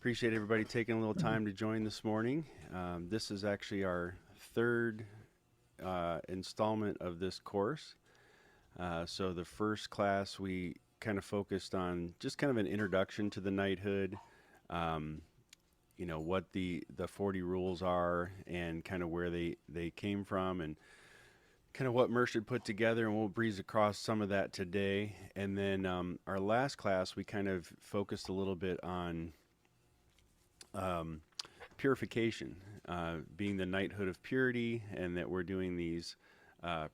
Appreciate everybody taking a little time to join this morning. This is actually our third installment of this course. So the first class we kind of focused on just kind of an introduction to the knighthood, what the 40 rules are and kind of where they came from and kind of what Mersh had put together, and we'll breeze across some of that today. And then our last class, we kind of focused a little bit on purification, being the Knighthood of Purity, and that we're doing these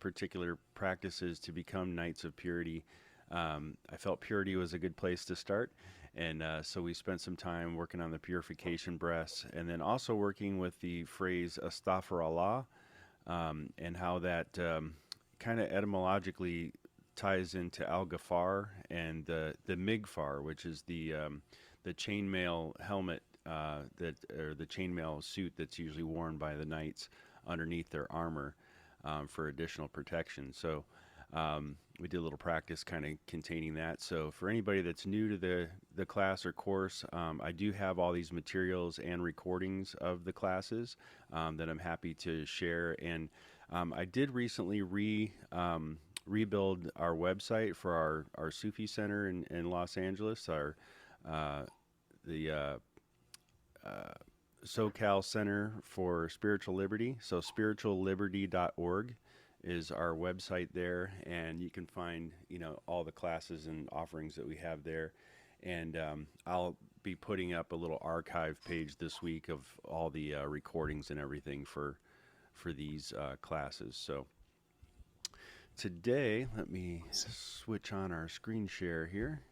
particular practices to become Knights of Purity. I felt purity was a good place to start, and so we spent some time working on the purification breaths, and then also working with the phrase Astaghfirullah, and how that kind of etymologically ties into Al-Ghafar and the Migfar, which is the chainmail helmet or the chainmail suit that's usually worn by the knights underneath their armor for additional protection. So we did a little practice kind of containing that. So for anybody that's new to the class or course, I do have all these materials and recordings of the classes that I'm happy to share. And I did recently rebuild our website for our Sufi Center in Los Angeles, the SoCal Center for Spiritual Liberty. So spiritualliberty.org is our website there, and you can find all the classes and offerings that we have there. And I'll be putting up a little archive page this week of all the recordings and everything for these classes. So today, let me switch on our screen share here.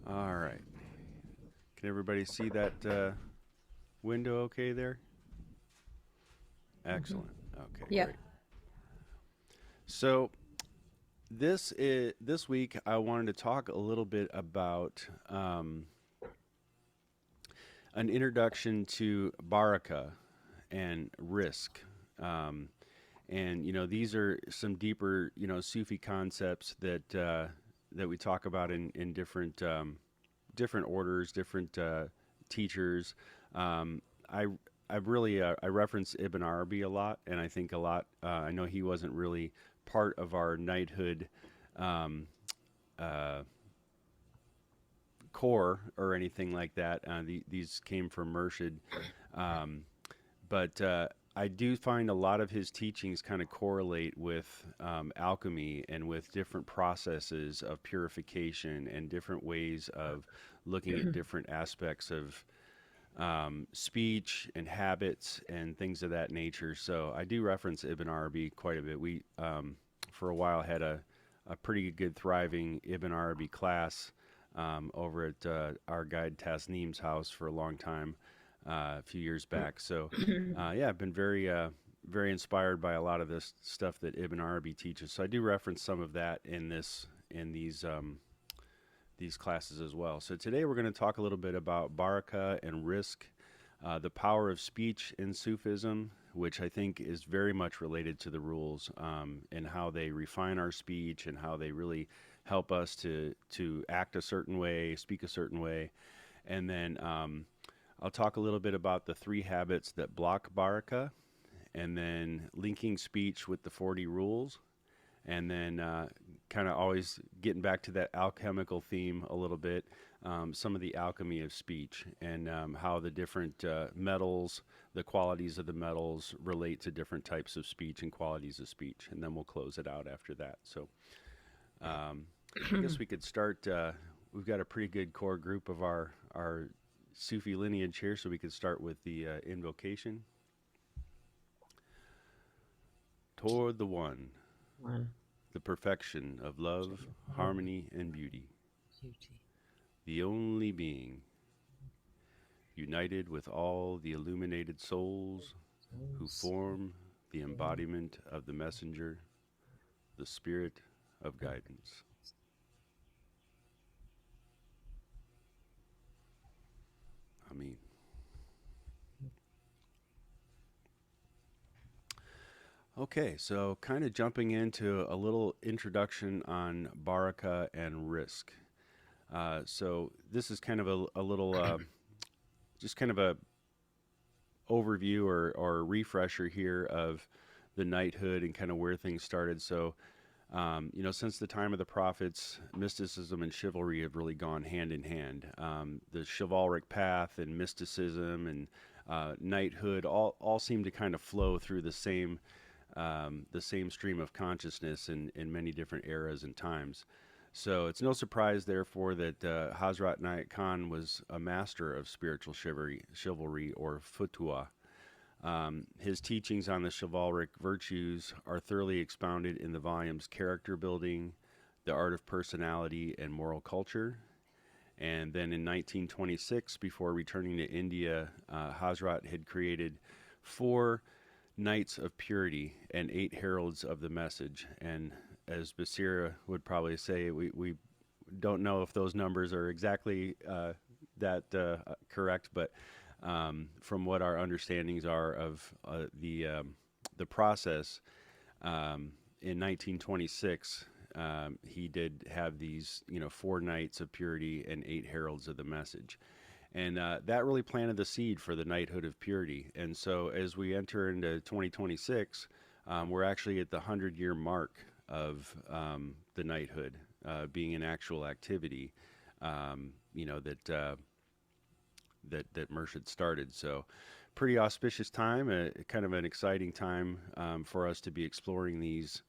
All right. Can everybody see that window okay there? Excellent. Okay, Yep. great. So this week I wanted to talk a little bit about an introduction to Baraka and Risq. And these are some deeper Sufi concepts that we talk about in different orders, different teachers. I reference Ibn Arabi a lot, and I think a lot. I know he wasn't really part of our knighthood core or anything like that. These came from Murshid, but I do find a lot of his teachings kind of correlate with alchemy and with different processes of purification and different ways of looking at different aspects of speech and habits and things of that nature. So I do reference Ibn Arabi quite a bit. We, for a while, had a pretty good, thriving Ibn Arabi class over at our guide Tasneem's house for a long time. A few years back. So, yeah, I've been very inspired by a lot of this stuff that Ibn Arabi teaches. So I do reference some of that in these classes as well. So today we're going to talk a little bit about Baraka and Risq, the power of speech in Sufism, which I think is very much related to the rules, and how they refine our speech and how they really help us to act a certain way, speak a certain way. And then I'll talk a little bit about the 3 habits that block Baraka, and then linking speech with the 40 rules, and then kind of always getting back to that alchemical theme a little bit, some of the alchemy of speech, and how the different metals, the qualities of the metals relate to different types of speech and qualities of speech, and then we'll close it out after that. So I guess we could start. We've got a pretty good core group of our Sufi lineage here, so we could start with the invocation. Toward the one, the perfection of love, harmony, and beauty, the only being, united with all the illuminated souls who form the embodiment of the messenger, the spirit of guidance. Okay, so kind of jumping into a little introduction on Baraka and Risq. So this is kind of a little, just kind of a overview or refresher here of the knighthood and kind of where things started. So, since the time of the prophets, mysticism and chivalry have really gone hand in hand. The chivalric path and mysticism and knighthood all seem to kind of flow through the same stream of consciousness in many different eras and times. So it's no surprise, therefore, that Hazrat Nayak Khan was a master of spiritual chivalry or futua. His teachings on the chivalric virtues are thoroughly expounded in the volumes Character Building, The Art of Personality, and Moral Culture. And then in 1926, before returning to India, Hazrat had created 4 Knights of Purity and 8 Heralds of the Message. And as Basira would probably say, we don't know if those numbers are exactly that correct, but from what our understandings are of the process, in 1926, he did have these 4 Knights of Purity and 8 Heralds of the Message. And that really planted the seed for the Knighthood of Purity. And so as we enter into 2026, we're actually at the 100-year mark of the knighthood being an actual activity, that Murshid started. So pretty auspicious time, kind of an exciting time for us to be exploring these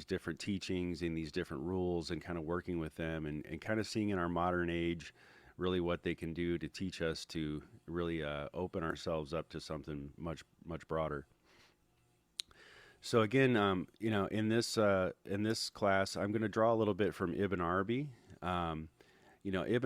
different teachings and these different rules and kind of working with them and kind of seeing in our modern age really what they can do to teach us to really open ourselves up to something much, much broader. So again, in this class, I'm going to draw a little bit from Ibn Arabi. Ibn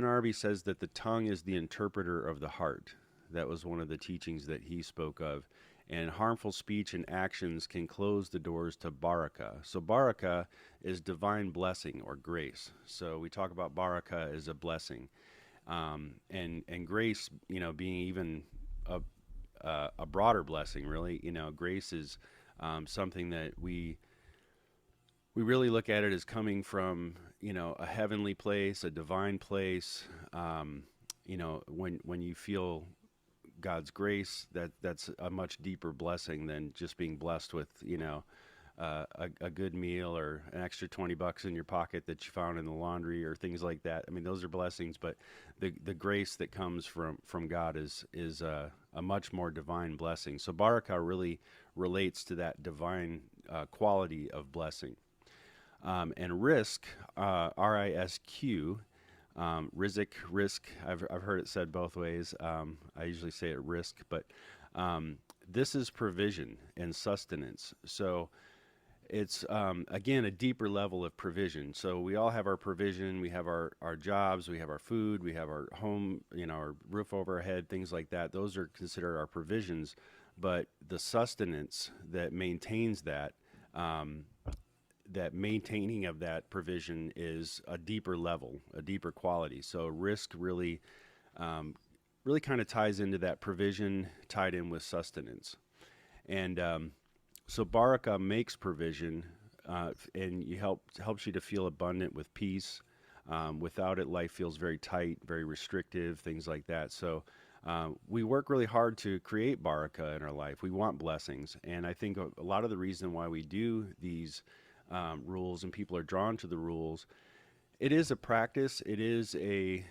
Arabi says that the tongue is the interpreter of the heart. That was one of the teachings that he spoke of. And harmful speech and actions can close the doors to baraka. So baraka is divine blessing or grace. So we talk about baraka as a blessing. And grace, being even a broader blessing, really. Grace is something that we really look at it as coming from, a heavenly place, a divine place. When you feel God's grace, that's a much deeper blessing than just being blessed with, a good meal or an extra $20 in your pocket that you found in the laundry or things like that. I mean, those are blessings, but the grace that comes from God is a much more divine blessing. So baraka really relates to that divine quality of blessing. And Risq, R-I-S-Q, Risq, I've heard it said both ways. I usually say it Risq, but this is provision and sustenance. So it's, again, a deeper level of provision. So we all have our provision. We have our jobs. We have our food. We have our home, our roof over our head, things like that. Those are considered our provisions. But the sustenance that maintains that, that maintaining of that provision is a deeper level, a deeper quality. So Risq really kind of ties into that provision tied in with sustenance. And so baraka makes provision, and helps you to feel abundant with peace. Without it, life feels very tight, very restrictive, things like that. So we work really hard to create baraka in our life. We want blessings. And I think a lot of the reason why we do these rules and people are drawn to the rules, it is a practice. It is a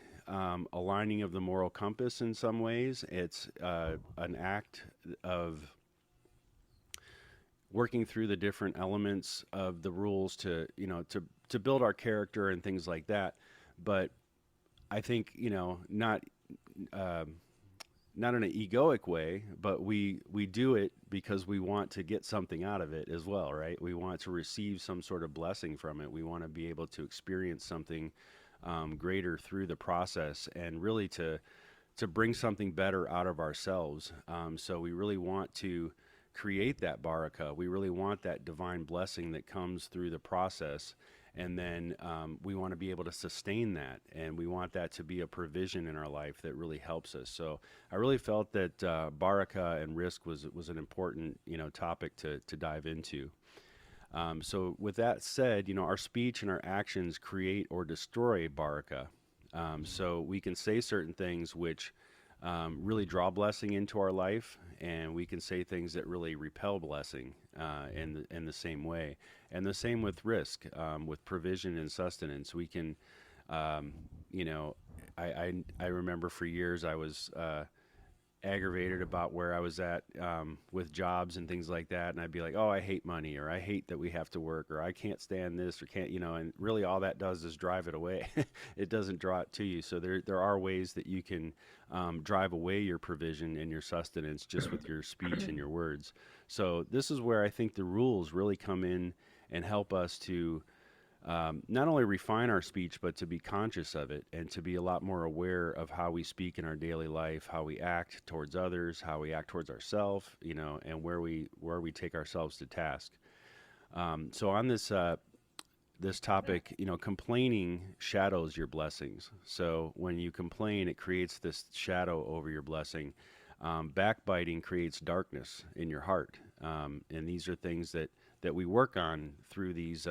aligning of the moral compass in some ways. It's an act of working through the different elements of the rules to build our character and things like that. But I think, not in an egoic way, but we do it because we want to get something out of it as well, right? We want to receive some sort of blessing from it. We want to be able to experience something greater through the process and really to bring something better out of ourselves. So we really want to create that baraka. We really want that divine blessing that comes through the process. And then we want to be able to sustain that, and we want that to be a provision in our life that really helps us. So I really felt that Baraka and Risq was an important topic to dive into. So with that said, our speech and our actions create or destroy Baraka. So we can say certain things which really draw blessing into our life, and we can say things that really repel blessing in the same way. And the same with Risq, with provision and sustenance. We can, I remember for years I was aggravated about where I was at with jobs and things like that, and I'd be like, oh, I hate money, or I hate that we have to work, or I can't stand this, or can't, and really all that does is drive it away. It doesn't draw it to you. So there are ways that you can drive away your provision and your sustenance just with your speech and your words. So this is where I think the rules really come in and help us to not only refine our speech, but to be conscious of it and to be a lot more aware of how we speak in our daily life, how we act towards others, how we act towards ourselves, and where we take ourselves to task. So on this topic, complaining shadows your blessings. So when you complain, it creates this shadow over your blessing. Backbiting creates darkness in your heart, and these are things that we work on through these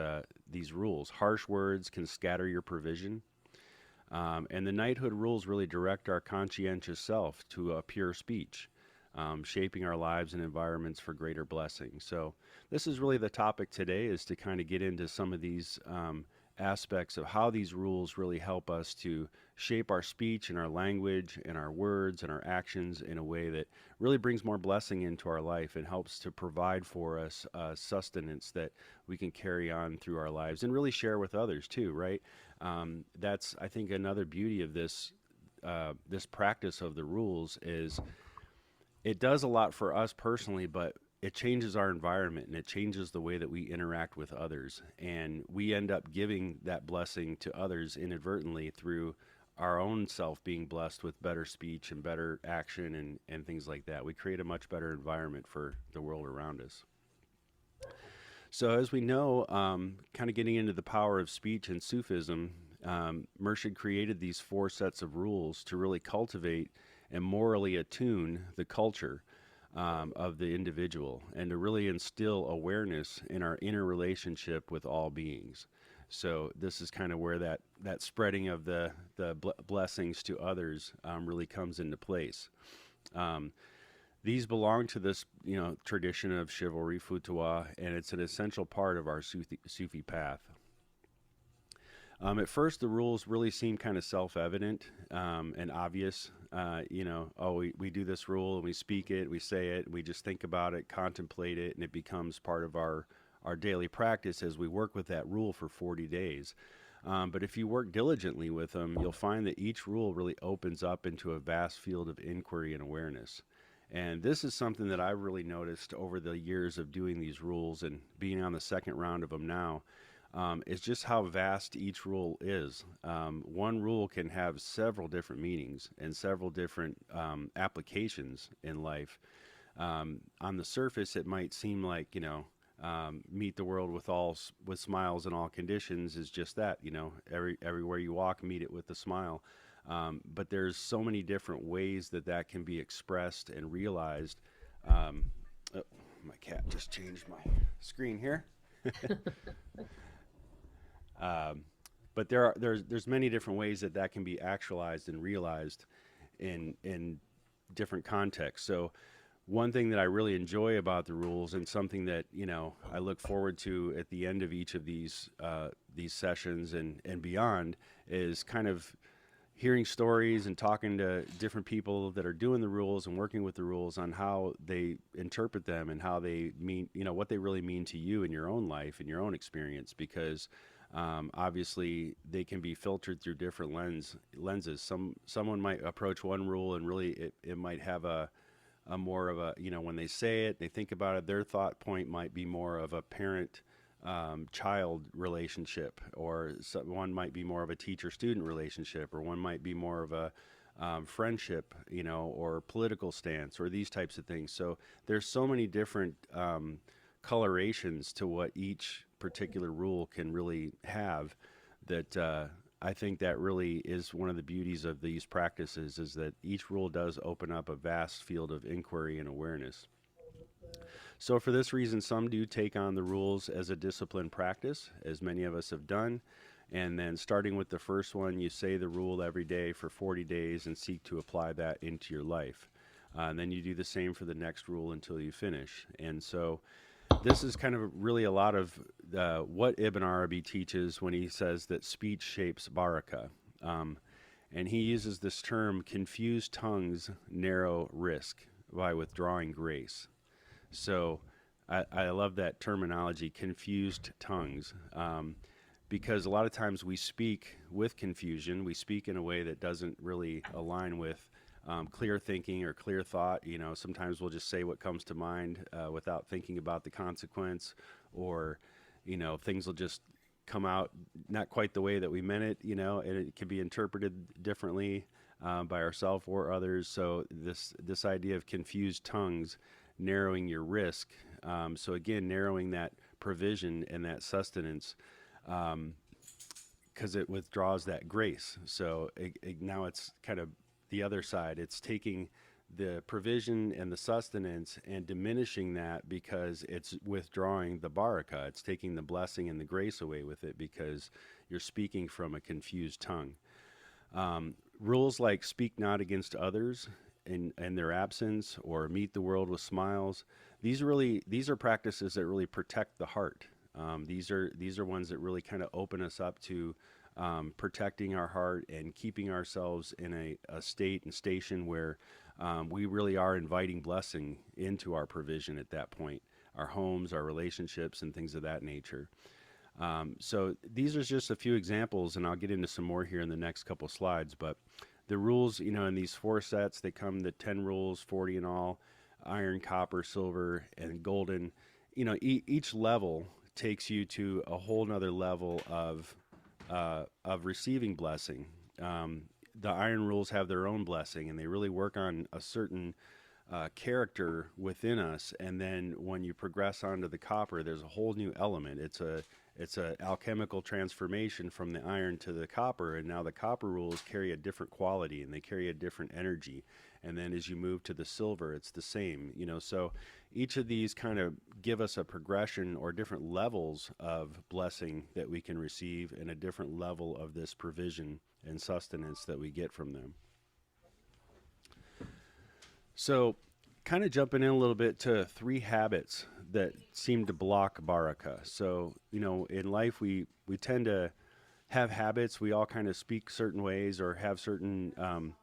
rules. Harsh words can scatter your provision, and the knighthood rules really direct our conscientious self to a pure speech, shaping our lives and environments for greater blessing. So this is really the topic today, is to kind of get into some of these aspects of how these rules really help us to shape our speech and our language and our words and our actions in a way that really brings more blessing into our life and helps to provide for us sustenance that we can carry on through our lives and really share with others too, right? That's, I think, another beauty of this practice of the rules is it does a lot for us personally, but it changes our environment and it changes the way that we interact with others. And we end up giving that blessing to others inadvertently through our own self being blessed with better speech and better action and things like that. We create a much better environment for the world around us. So as we know, kind of getting into the power of speech and Sufism, Murshid created these 4 sets of rules to really cultivate and morally attune the culture of the individual, and to really instill awareness in our inner relationship with all beings. So this is kind of where that spreading of the blessings to others really comes into place. These belong to this tradition of chivalry, futuwah, and it's an essential part of our Sufi path. At first, the rules really seem kind of self-evident and obvious. We do this rule, and we speak it, we say it, we just think about it, contemplate it, and it becomes part of our daily practice as we work with that rule for 40 days. But if you work diligently with them, you'll find that each rule really opens up into a vast field of inquiry and awareness. And this is something that I've really noticed over the years of doing these rules and being on the second round of them now. Is just how vast each rule is. One rule can have several different meanings and several different applications in life. On the surface, it might seem like, meet the world with smiles in all conditions is just that, everywhere you walk, meet it with a smile. But there's so many different ways that can be expressed and realized. Oh, my cat just changed my screen here. But there's many different ways that can be actualized and realized in different contexts. So one thing that I really enjoy about the rules, and something that I look forward to at the end of each of these sessions and beyond, is kind of hearing stories and talking to different people that are doing the rules and working with the rules on how they interpret them and how they mean, what they really mean to you in your own life and your own experience, because obviously they can be filtered through different lenses. Someone might approach one rule and really it might have a more of a, when they say it, they think about it, their thought point might be more of a parent child relationship, or one might be more of a teacher-student relationship, or one might be more of a friendship, or political stance, or these types of things. So there's so many different colorations to what each particular rule can really have. That I think that really is one of the beauties of these practices, is that each rule does open up a vast field of inquiry and awareness. So for this reason, some do take on the rules as a disciplined practice, as many of us have done. And then starting with the first one, you say the rule every day for 40 days and seek to apply that into your life. And then you do the same for the next rule until you finish. And so this is kind of really a lot of what Ibn Arabi teaches when he says that speech shapes baraka. And he uses this term, confused tongues narrow risk by withdrawing grace. So I love that terminology, confused tongues, because a lot of times we speak with confusion. We speak in a way that doesn't really align with clear thinking or clear thought. You know, sometimes we'll just say what comes to mind without thinking about the consequence, or, you know, things will just come out not quite the way that we meant it, you know, and it can be interpreted differently by ourselves or others. So this idea of confused tongues narrowing your risk. So again, narrowing that provision and that sustenance, because it withdraws that grace. So now it's kind of the other side. It's taking the provision and the sustenance and diminishing that because it's withdrawing the baraka. It's taking the blessing and the grace away with it because you're speaking from a confused tongue. Rules like speak not against others in their absence, or meet the world with smiles. These are practices that really protect the heart. These are ones that really kind of open us up to protecting our heart and keeping ourselves in a state and station where we really are inviting blessing into our provision at that point, our homes, our relationships, and things of that nature. So these are just a few examples, and I'll get into some more here in the next couple slides. But the rules, you know, in these 4 sets, they come the 10 rules, 40 in all, iron, copper, silver, and golden. You know, each level takes you to a whole nother level of receiving blessing. The iron rules have their own blessing, and they really work on a certain character within us. And then when you progress onto the copper, there's a whole new element. It's a alchemical transformation from the iron to the copper, and now the copper rules carry a different quality and they carry a different energy. And then as you move to the silver, it's the same, you know. So each of these kind of give us a progression or different levels of blessing that we can receive, and a different level of this provision and sustenance that we get from them. So kind of jumping in a little bit to 3 habits that seem to block baraka. So, you know, in life we tend to have habits. We all kind of speak certain ways or have certain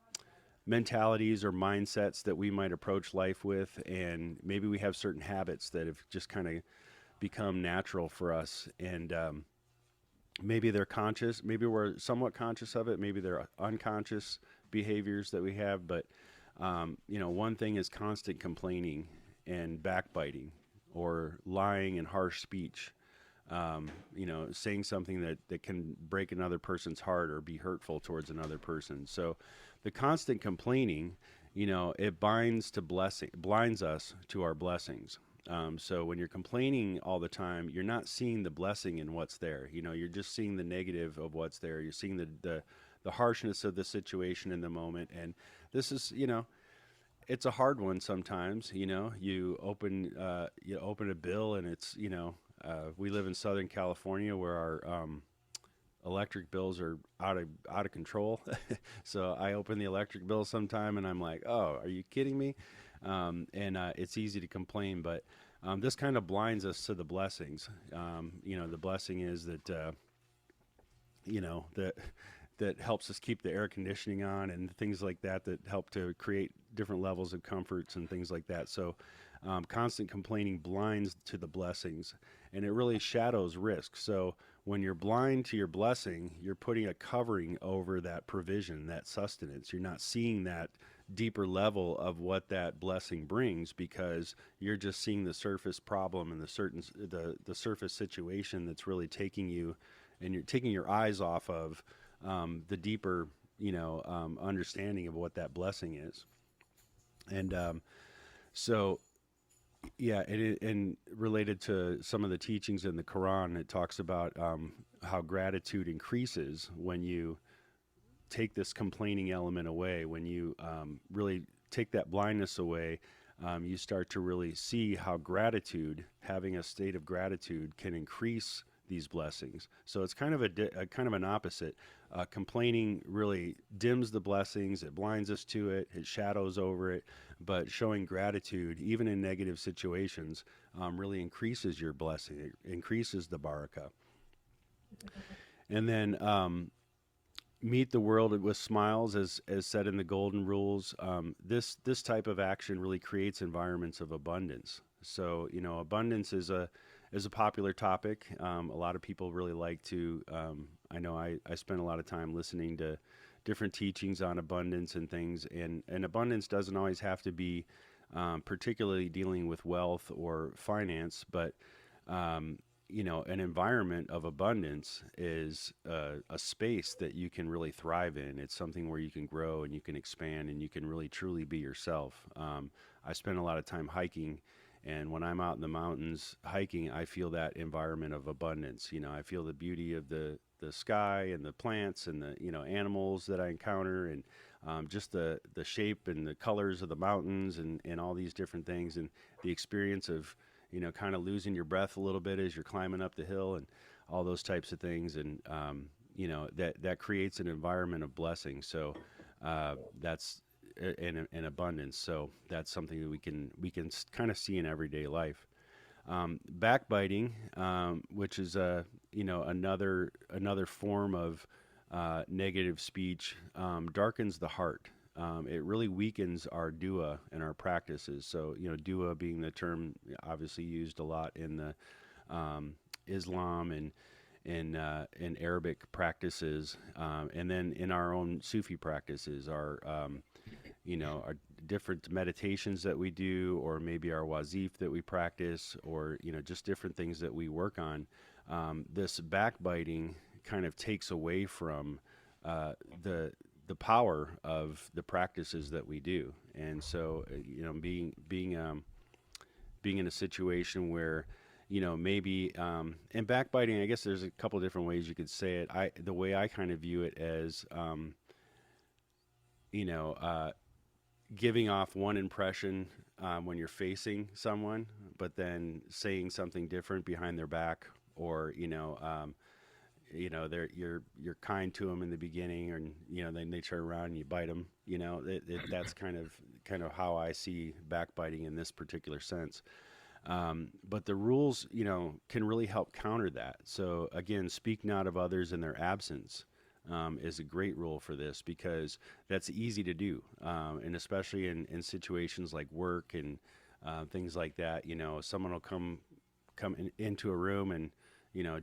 mentalities or mindsets that we might approach life with, and maybe we have certain habits that have just kind of become natural for us. And maybe they're conscious, maybe we're somewhat conscious of it, maybe they're unconscious behaviors that we have. But you know, one thing is constant complaining and backbiting, or lying and harsh speech. You know, saying something that can break another person's heart or be hurtful towards another person. So the constant complaining, you know, it blinds us to our blessings. So when you're complaining all the time, you're not seeing the blessing in what's there. You know, you're just seeing the negative of what's there. You're seeing the harshness of the situation in the moment. And this is, you know, it's a hard one sometimes. You know, you open a bill, and it's, you know, we live in Southern California where our electric bills are out of control. So I open the electric bill sometime and I'm like, oh, are you kidding me? And it's easy to complain, but this kind of blinds us to the blessings. You know, the blessing is that, you know, that helps us keep the air conditioning on and things like that help to create different levels of comforts and things like that. So constant complaining blinds to the blessings, and it really shadows risk. So when you're blind to your blessing, you're putting a covering over that provision, that sustenance. You're not seeing that deeper level of what that blessing brings, because you're just seeing the surface problem and the surface situation that's really taking you, and you're taking your eyes off of the deeper, you know, understanding of what that blessing is. And so, Yeah, and related to some of the teachings in the Quran, it talks about how gratitude increases when you take this complaining element away, when you really take that blindness away. You start to really see how gratitude, having a state of gratitude, can increase these blessings. So it's kind of a kind of an opposite. Complaining really dims the blessings, it blinds us to it, it shadows over it. But showing gratitude, even in negative situations, really increases your blessing. It increases the baraka. And then meet the world with smiles, as said in the golden rules. This type of action really creates environments of abundance. So abundance is a popular topic. A lot of people really like to. I know I spend a lot of time listening to different teachings on abundance and things, and abundance doesn't always have to be particularly dealing with wealth or finance, but an environment of abundance is a space that you can really thrive in. It's something where you can grow and you can expand and you can really truly be yourself. I spend a lot of time hiking, and when I'm out in the mountains hiking, I feel that environment of abundance. I feel the beauty of the sky and the plants and the animals that I encounter, and just the shape and the colors of the mountains and all these different things, and the experience of kind of losing your breath a little bit as you're climbing up the hill and all those types of things. And, that creates an environment of blessing. So that's in abundance. So that's something that we can kind of see in everyday life. Backbiting, which is another form of negative speech, darkens the heart. It really weakens our dua and our practices. So, dua being the term obviously used a lot in the Islam and in Arabic practices, and then in our own Sufi practices, our different meditations that we do, or maybe our wazif that we practice, or just different things that we work on. This backbiting kind of takes away from the power of the practices that we do. And so, being in a situation where, maybe, and backbiting, I guess there's a couple different ways you could say it. The way I kind of view it as, you know, uh, giving off one impression when you're facing someone, but then saying something different behind their back, or you're kind to them in the beginning, and then they turn around and you bite them. That's kind of how I see backbiting in this particular sense. But the rules, can really help counter that. So again, speak not of others in their absence. Is a great rule for this, because that's easy to do, and especially in situations like work and things like that. Someone will into a room, and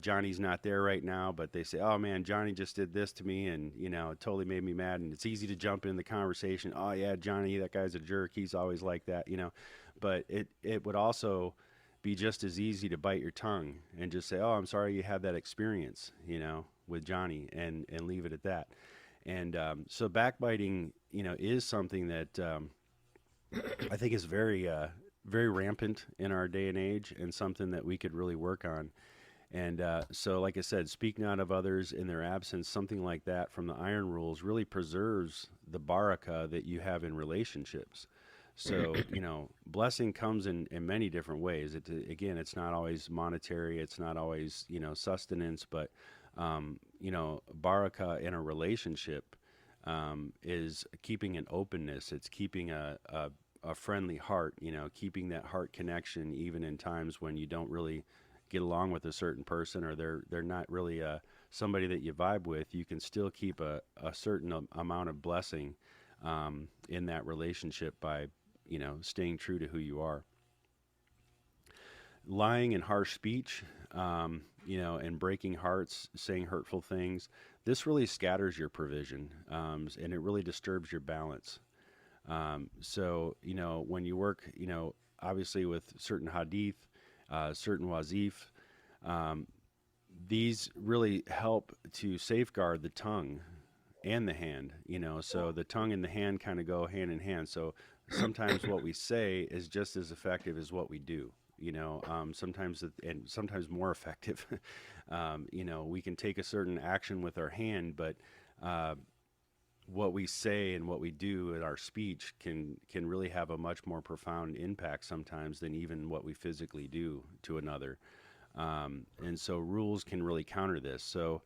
Johnny's not there right now, but they say, "Oh man, Johnny just did this to me, and it totally made me mad." And it's easy to jump in the conversation. "Oh yeah, Johnny, that guy's a jerk. He's always like that." But it would also be just as easy to bite your tongue and just say, "Oh, I'm sorry you had that experience," with Johnny, and leave it at that. And so backbiting, is something that I think is very rampant in our day and age, and something that we could really work on. And so, like I said, speak not of others in their absence, something like that from the iron rules really preserves the baraka that you have in relationships. So, blessing comes in many different ways. Again, it's not always monetary, it's not always, sustenance, but, baraka in a relationship is keeping an openness, it's keeping a friendly heart, keeping that heart connection, even in times when you don't really get along with a certain person, or they're not really somebody that you vibe with. You can still keep a certain amount of blessing in that relationship by staying true to who you are. Lying and harsh speech, and breaking hearts, saying hurtful things, this really scatters your provision, and it really disturbs your balance. So, when you work, obviously with certain hadith, certain wazif, um, these really help to safeguard the tongue and the hand, so the tongue and the hand kind of go hand in hand. So sometimes what we say is just as effective as what we do, sometimes and sometimes more effective. We can take a certain action with our hand, but what we say and what we do in our speech can really have a much more profound impact sometimes than even what we physically do to another. And so rules can really counter this. So,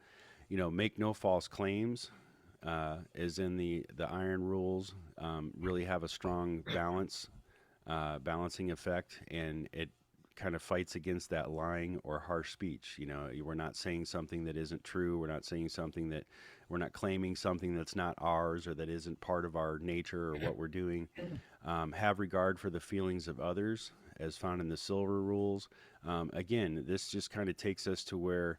make no false claims, as in the iron rules, really have a strong balancing effect, and it kind of fights against that lying or harsh speech. We're not saying something that isn't true. We're not claiming something that's not ours or that isn't part of our nature or what we're doing. Have regard for the feelings of others, as found in the silver rules. Again, this just kind of takes us to where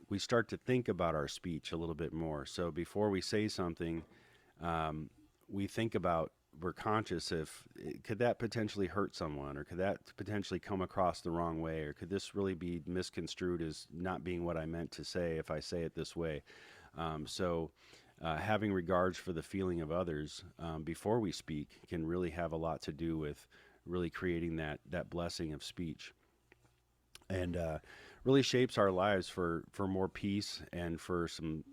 we start to think about our speech a little bit more. So before we say something, we're conscious if could that potentially hurt someone, or could that potentially come across the wrong way, or could this really be misconstrued as not being what I meant to say if I say it this way. So having regards for the feeling of others before we speak can really have a lot to do with really creating that blessing of speech, and really shapes our lives for more peace and for some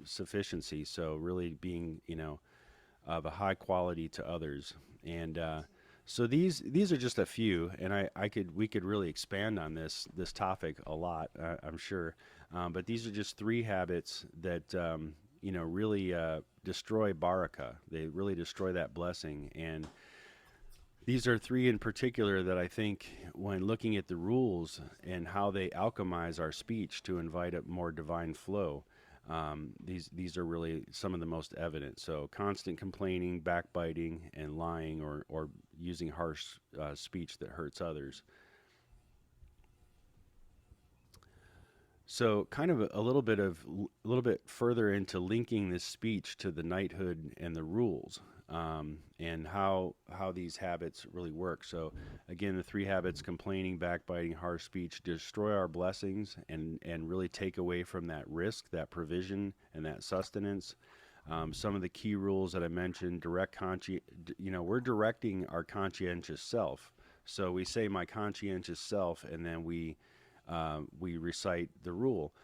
sufficiency. So really being of a high quality to others. And so these are just a few, and we could really expand on this topic a lot, I'm sure. But these are just 3 habits that really destroy baraka. They really destroy that blessing. And these are 3 in particular that I think, when looking at the rules and how they alchemize our speech to invite a more divine flow, these are really some of the most evident. So constant complaining, backbiting, and lying, or using harsh speech that hurts others. So kind of a little bit further into linking this speech to the knighthood and the rules, and how these habits really work. So again, the 3 habits: complaining, backbiting, harsh speech, destroy our blessings and really take away from that risk, that provision, and that sustenance. Some of the key rules that I mentioned: we're directing our conscientious self. So we say my conscientious self, and then we recite the rule.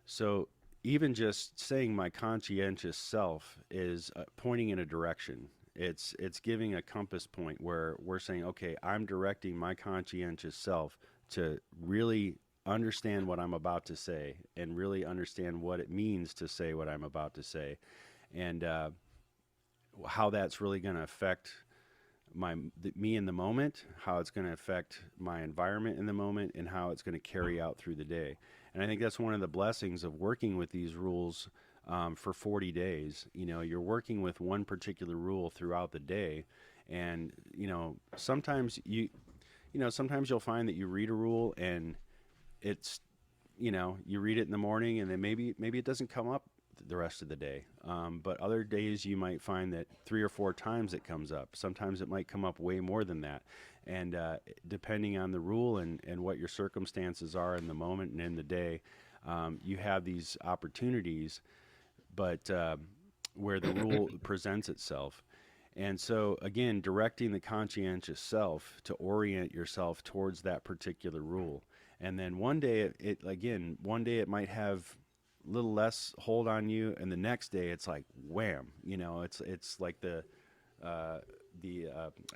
So even just saying my conscientious self is pointing in a direction. It's giving a compass point where we're saying, okay, I'm directing my conscientious self to really understand what I'm about to say, and really understand what it means to say what I'm about to say, and how that's really going to affect me in the moment, how it's going to affect my environment in the moment, and how it's going to carry out through the day. And I think that's one of the blessings of working with these rules for 40 days. You're working with one particular rule throughout the day, and sometimes sometimes you'll find that you read a rule and it's you read it in the morning, and then maybe it doesn't come up the rest of the day. But other days you might find that 3 or 4 times it comes up. Sometimes it might come up way more than that. And depending on the rule and what your circumstances are in the moment and in the day, you have these opportunities, but where the rule presents itself. And so, again, directing the conscientious self to orient yourself towards that particular rule. And then one day it might have a little less hold on you, and the next day it's like wham. It's like I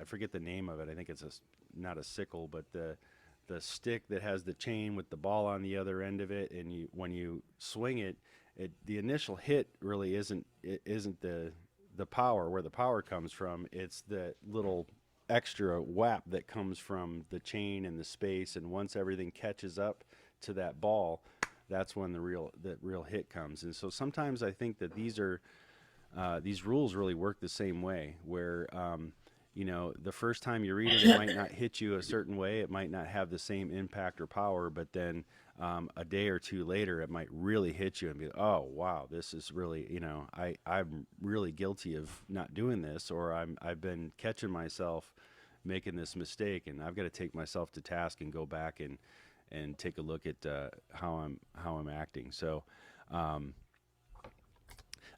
forget the name of it. I think it's not a sickle, but the stick that has the chain with the ball on the other end of it, and when you swing it, the initial hit really isn't the power, where the power comes from. It's the little extra whap that comes from the chain and the space, and once everything catches up to that ball, that's when the real hit comes. And so sometimes I think that these rules really work the same way, where the first time you read it, it might not hit you a certain way, it might not have the same impact or power, but then a day or 2 later, it might really hit you and be, oh wow, this is really, I'm really guilty of not doing this, or I've been catching myself making this mistake, and I've got to take myself to task and go back and take a look at how I'm acting. So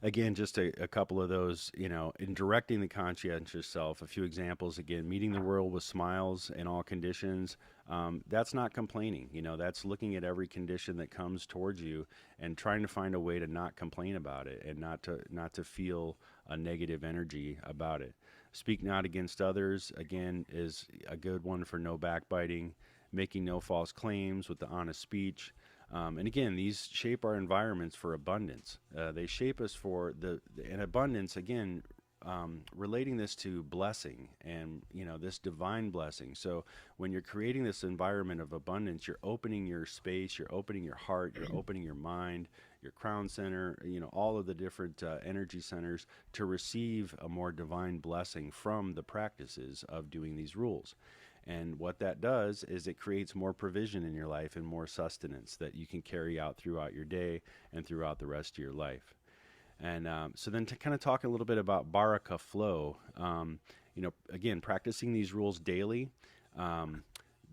again, just a couple of those, in directing the conscientious self, a few examples, again, meeting the world with smiles in all conditions. That's not complaining, that's looking at every condition that comes towards you and trying to find a way to not complain about it and not to feel a negative energy about it. Speak not against others, again, is a good one for no backbiting, making no false claims with the honest speech. And again, these shape our environments for abundance. They shape us for and abundance, again, relating this to blessing and, this divine blessing. So when you're creating this environment of abundance, you're opening your space, you're opening your heart, you're opening your mind, your crown center, all of the different energy centers to receive a more divine blessing from the practices of doing these rules. And what that does is it creates more provision in your life and more sustenance that you can carry out throughout your day and throughout the rest of your life. And so then to kind of talk a little bit about Baraka flow, again, practicing these rules daily,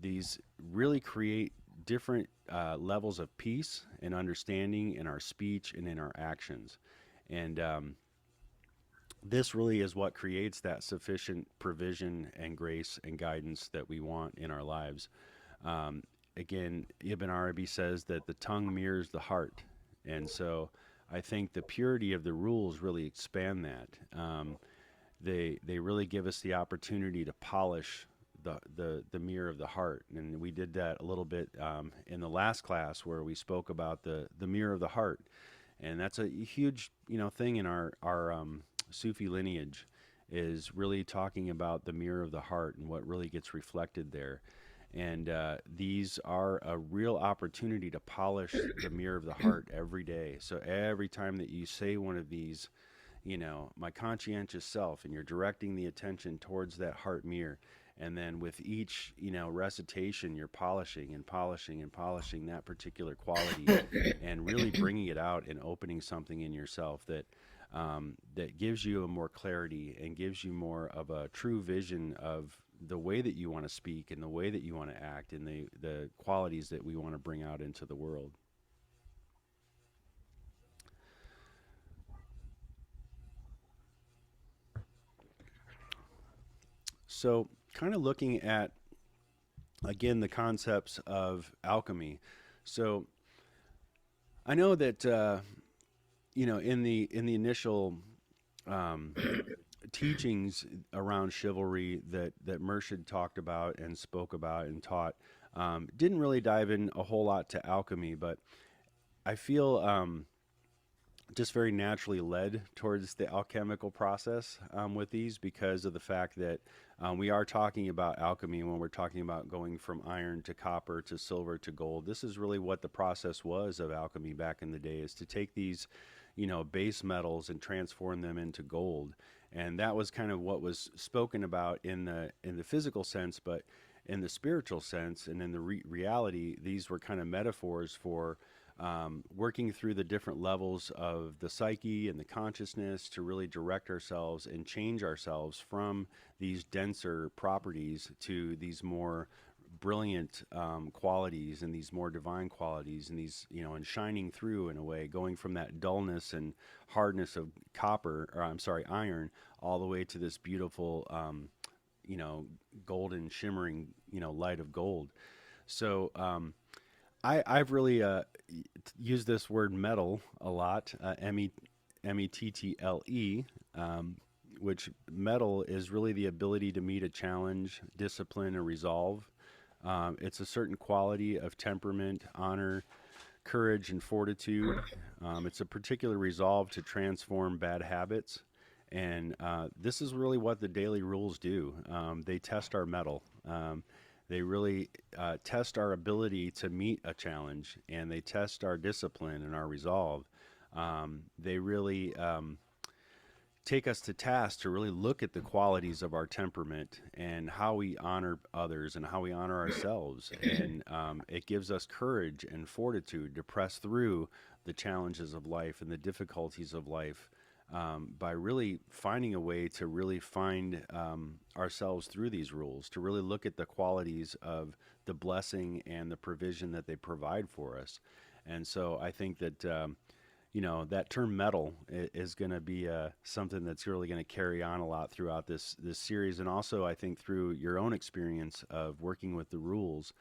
these really create different levels of peace and understanding in our speech and in our actions. And this really is what creates that sufficient provision and grace and guidance that we want in our lives. Again, Ibn Arabi says that the tongue mirrors the heart. And so I think the purity of the rules really expand that. They really give us the opportunity to polish the mirror of the heart. And we did that a little bit in the last class where we spoke about the mirror of the heart. And that's a huge, thing in our Sufi lineage, is really talking about the mirror of the heart and what really gets reflected there. And these are a real opportunity to polish the mirror of the heart every day. So every time that you say one of these, my conscientious self, and you're directing the attention towards that heart mirror, and then with each, recitation, you're polishing and polishing and polishing that particular quality and really bringing it out and opening something in yourself that gives you a more clarity and gives you more of a true vision of the way that you want to speak and the way that you want to act and the qualities that we want to bring out into the world. So kind of looking at, again, the concepts of alchemy. So I know that, in the initial teachings around chivalry that Murshid talked about and spoke about and taught, didn't really dive in a whole lot to alchemy, but I feel just very naturally led towards the alchemical process with these, because of the fact that we are talking about alchemy when we're talking about going from iron to copper to silver to gold. This is really what the process was of alchemy back in the day, is to take these, base metals and transform them into gold. And that was kind of what was spoken about in the physical sense, but in the spiritual sense and in the reality, these were kind of metaphors for working through the different levels of the psyche and the consciousness to really direct ourselves and change ourselves from these denser properties to these more brilliant qualities and these more divine qualities, and these, and shining through in a way, going from that dullness and hardness of iron, all the way to this beautiful, golden shimmering, light of gold. So I've really used this word metal a lot, METTLE, which metal is really the ability to meet a challenge, discipline, or resolve. It's a certain quality of temperament, honor, courage, and fortitude. It's a particular resolve to transform bad habits. And this is really what the daily rules do. They test our mettle. They really test our ability to meet a challenge, and they test our discipline and our resolve. They really take us to task to really look at the qualities of our temperament and how we honor others and how we honor ourselves. And it gives us courage and fortitude to press through the challenges of life and the difficulties of life by really finding a way to really find ourselves through these rules, to really look at the qualities of the blessing and the provision that they provide for us. And so I think that that term metal is going to be something that's really going to carry on a lot throughout this series, and also I think through your own experience of working with the rules,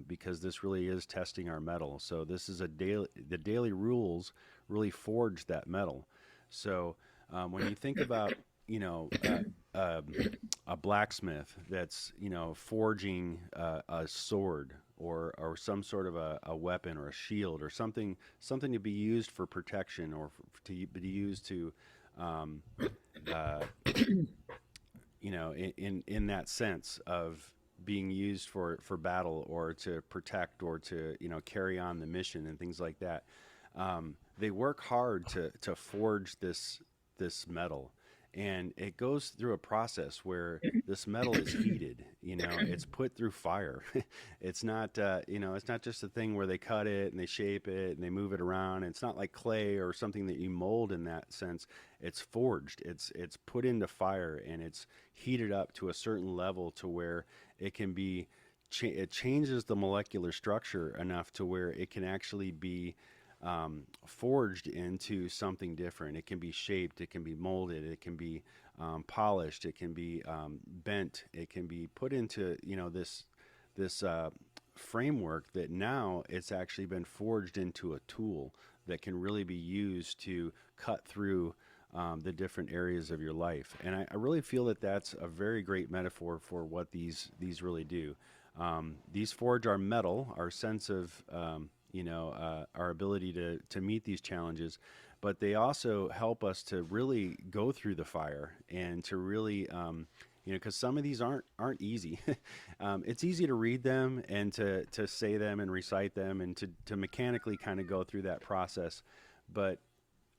because this really is testing our metal. So this is the daily rules really forge that metal. So when you think about you know uh, a blacksmith that's forging a sword or some sort of a weapon or a shield or something to be used for protection or to be used to um, uh, in that sense of being used for battle or to protect or to carry on the mission and things like that. They work hard to forge this metal, and it goes through a process where this metal is heated. It's put through fire. It's not just a thing where they cut it and they shape it and they move it around. It's not like clay or something that you mold in that sense. It's forged. It's put into fire and it's heated up to a certain level to where it can be. It changes the molecular structure enough to where it can actually be forged into something different. It can be shaped, it can be molded, it can be polished, it can be bent, it can be put into this framework that now it's actually been forged into a tool that can really be used to cut through the different areas of your life. And I really feel that that's a very great metaphor for what these really do. These forge our metal, our sense of our ability to meet these challenges, but they also help us to really go through the fire and to really, because some of these aren't easy. It's easy to read them and to say them and recite them and to mechanically kind of go through that process, but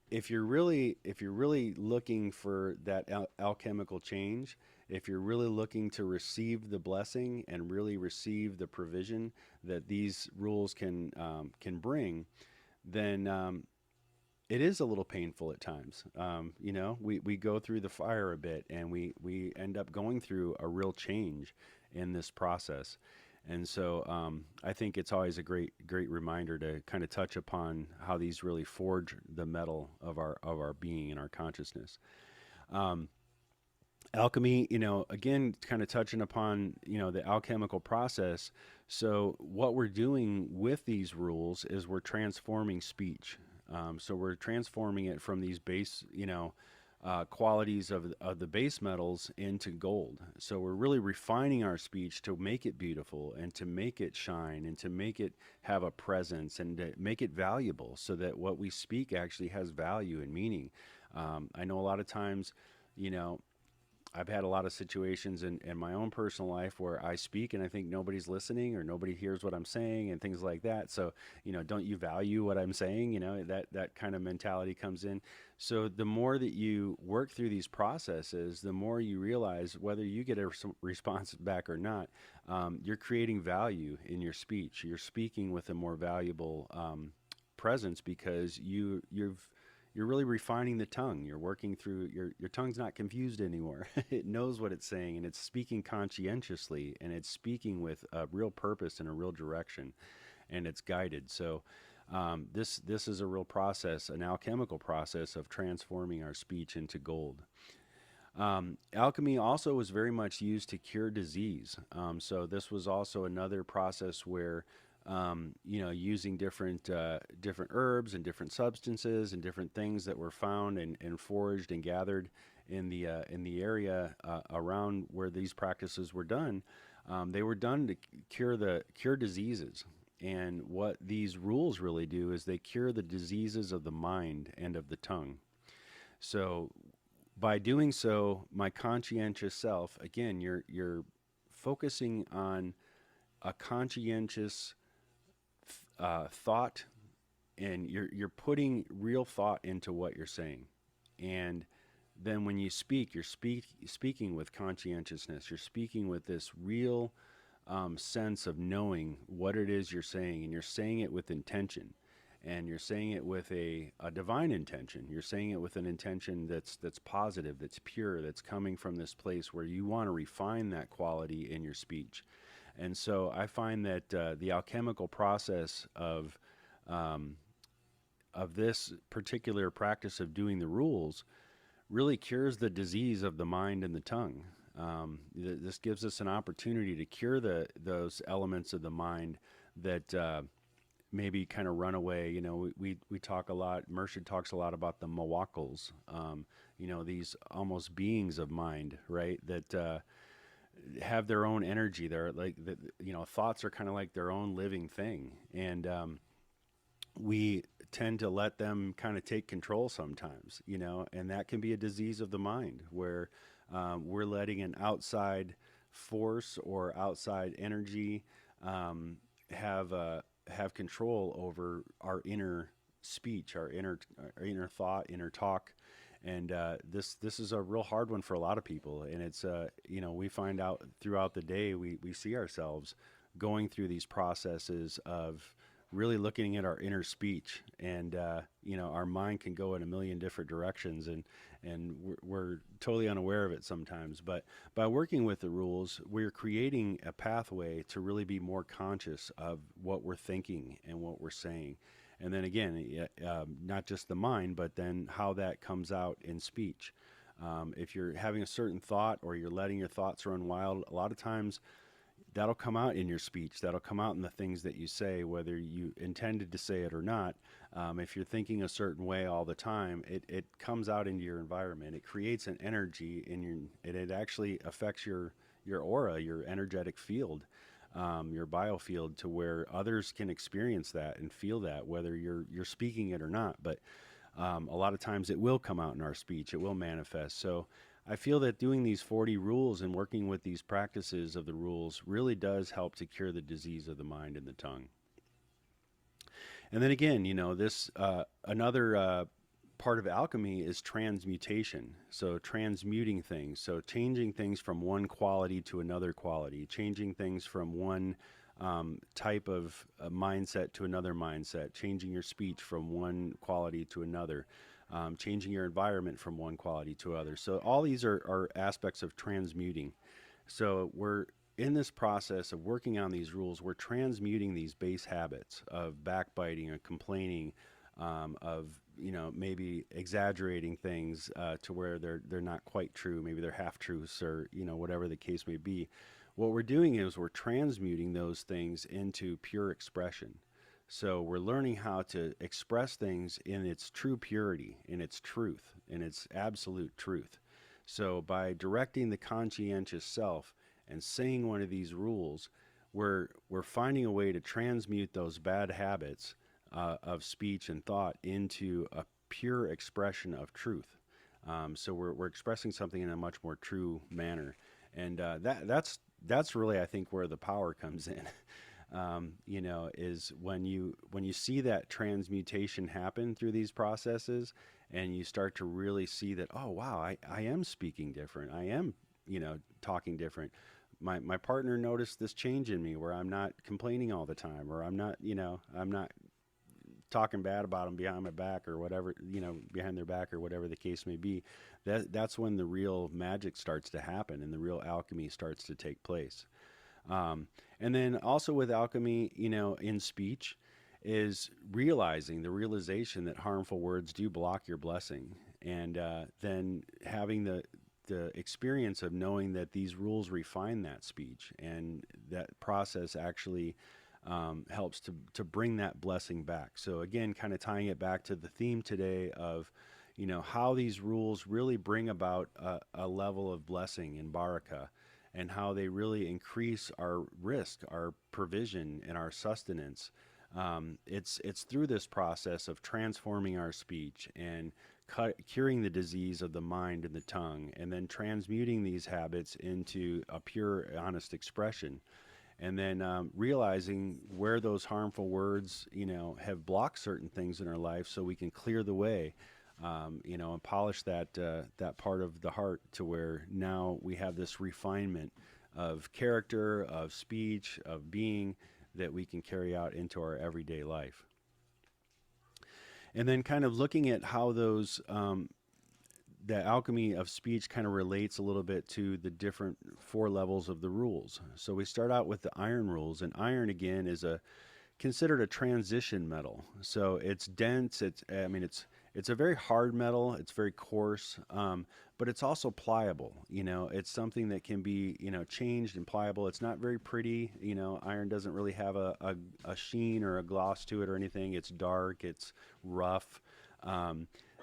if you're really looking for that alchemical change, if you're really looking to receive the blessing and really receive the provision that these rules can bring, then it is a little painful at times. We go through the fire a bit, and we end up going through a real change in this process. And so I think it's always a great reminder to kind of touch upon how these really forge the metal of our being and our consciousness. Alchemy, again, kind of touching upon the alchemical process. So what we're doing with these rules is we're transforming speech. So we're transforming it from these base, qualities of the base metals into gold. So we're really refining our speech to make it beautiful and to make it shine and to make it have a presence and to make it valuable so that what we speak actually has value and meaning. I know a lot of times, I've had a lot of situations in my own personal life where I speak and I think nobody's listening or nobody hears what I'm saying and things like that. So, don't you value what I'm saying? That kind of mentality comes in. So the more that you work through these processes, the more you realize whether you get a response back or not, you're creating value in your speech. You're speaking with a more valuable presence because you're really refining the tongue. You're working through your tongue's not confused anymore. It knows what it's saying and it's speaking conscientiously and it's speaking with a real purpose and a real direction, and it's guided. So this is a real process, an alchemical process of transforming our speech into gold. Alchemy also was very much used to cure disease. So this was also another process where using different herbs and different substances and different things that were found and foraged and gathered in the area around where these practices were done. They were done to cure diseases. And what these rules really do is they cure the diseases of the mind and of the tongue. So by doing so, my conscientious self, again, you're focusing on a conscientious thought, and you're putting real thought into what you're saying. And then when you speak, you're speaking with conscientiousness. You're speaking with this real sense of knowing what it is you're saying, and you're saying it with intention. And you're saying it with a divine intention. You're saying it with an intention that's positive, that's pure, that's coming from this place where you want to refine that quality in your speech. And so I find that the alchemical process of of this particular practice of doing the rules really cures the disease of the mind and the tongue. This gives us an opportunity to cure those elements of the mind that maybe kind of run away. We talk a lot, Murshid talks a lot about the mawakals, these almost beings of mind, right? That have their own energy. They're like, thoughts are kind of like their own living thing. And we tend to let them kind of take control sometimes, and that can be a disease of the mind where we're letting an outside force or outside energy have control over our inner speech, our inner thought, inner talk. And this is a real hard one for a lot of people. And it's we find out throughout the day, we see ourselves going through these processes of really looking at our inner speech, and our mind can go in a million different directions, and we're totally unaware of it sometimes. But by working with the rules, we're creating a pathway to really be more conscious of what we're thinking and what we're saying. And then again, not just the mind, but then how that comes out in speech. If you're having a certain thought or you're letting your thoughts run wild, a lot of times that'll come out in your speech. That'll come out in the things that you say, whether you intended to say it or not. If you're thinking a certain way all the time, it comes out into your environment. It creates an energy and it actually affects your aura, your energetic field, your biofield, to where others can experience that and feel that, whether you're speaking it or not. But a lot of times it will come out in our speech. It will manifest. So I feel that doing these 40 rules and working with these practices of the rules really does help to cure the disease of the mind and the tongue. And then again, this another part of alchemy is transmutation. So transmuting things. So changing things from one quality to another quality, changing things from one type of mindset to another mindset, changing your speech from one quality to another. Changing your environment from one quality to other. So all these are aspects of transmuting. So we're in this process of working on these rules. We're transmuting these base habits of backbiting and complaining, of maybe exaggerating things to where they're not quite true. Maybe they're half truths, or whatever the case may be. What we're doing is we're transmuting those things into pure expression. So we're learning how to express things in its true purity, in its truth, in its absolute truth. So by directing the conscientious self and saying one of these rules, we're finding a way to transmute those bad habits of speech and thought into a pure expression of truth. So we're expressing something in a much more true manner, and that's really, I think, where the power comes in. Is when you see that transmutation happen through these processes, and you start to really see that, oh wow, I am speaking different. I am, talking different. My partner noticed this change in me where I'm not complaining all the time, or I'm not talking bad about them behind my back or whatever, behind their back or whatever the case may be. That's when the real magic starts to happen and the real alchemy starts to take place. And then also with alchemy, in speech, is realizing the realization that harmful words do block your blessing. And then having the experience of knowing that these rules refine that speech, and that process actually helps to bring that blessing back. So again, kind of tying it back to the theme today of, how these rules really bring about a level of blessing in Baraka, and how they really increase our Risq, our provision, and our sustenance. It's through this process of transforming our speech and curing the disease of the mind and the tongue, and then transmuting these habits into a pure, honest expression. And then realizing where those harmful words, have blocked certain things in our life, so we can clear the way, and polish that part of the heart, to where now we have this refinement of character, of speech, of being, that we can carry out into our everyday life. And then kind of looking at how those the alchemy of speech kind of relates a little bit to the different 4 levels of the rules. So we start out with the iron rules, and iron again is a considered a transition metal. So it's dense. It's a very hard metal. It's very coarse, but it's also pliable. It's something that can be changed and pliable. It's not very pretty. Iron doesn't really have a sheen or a gloss to it or anything. It's dark. It's rough.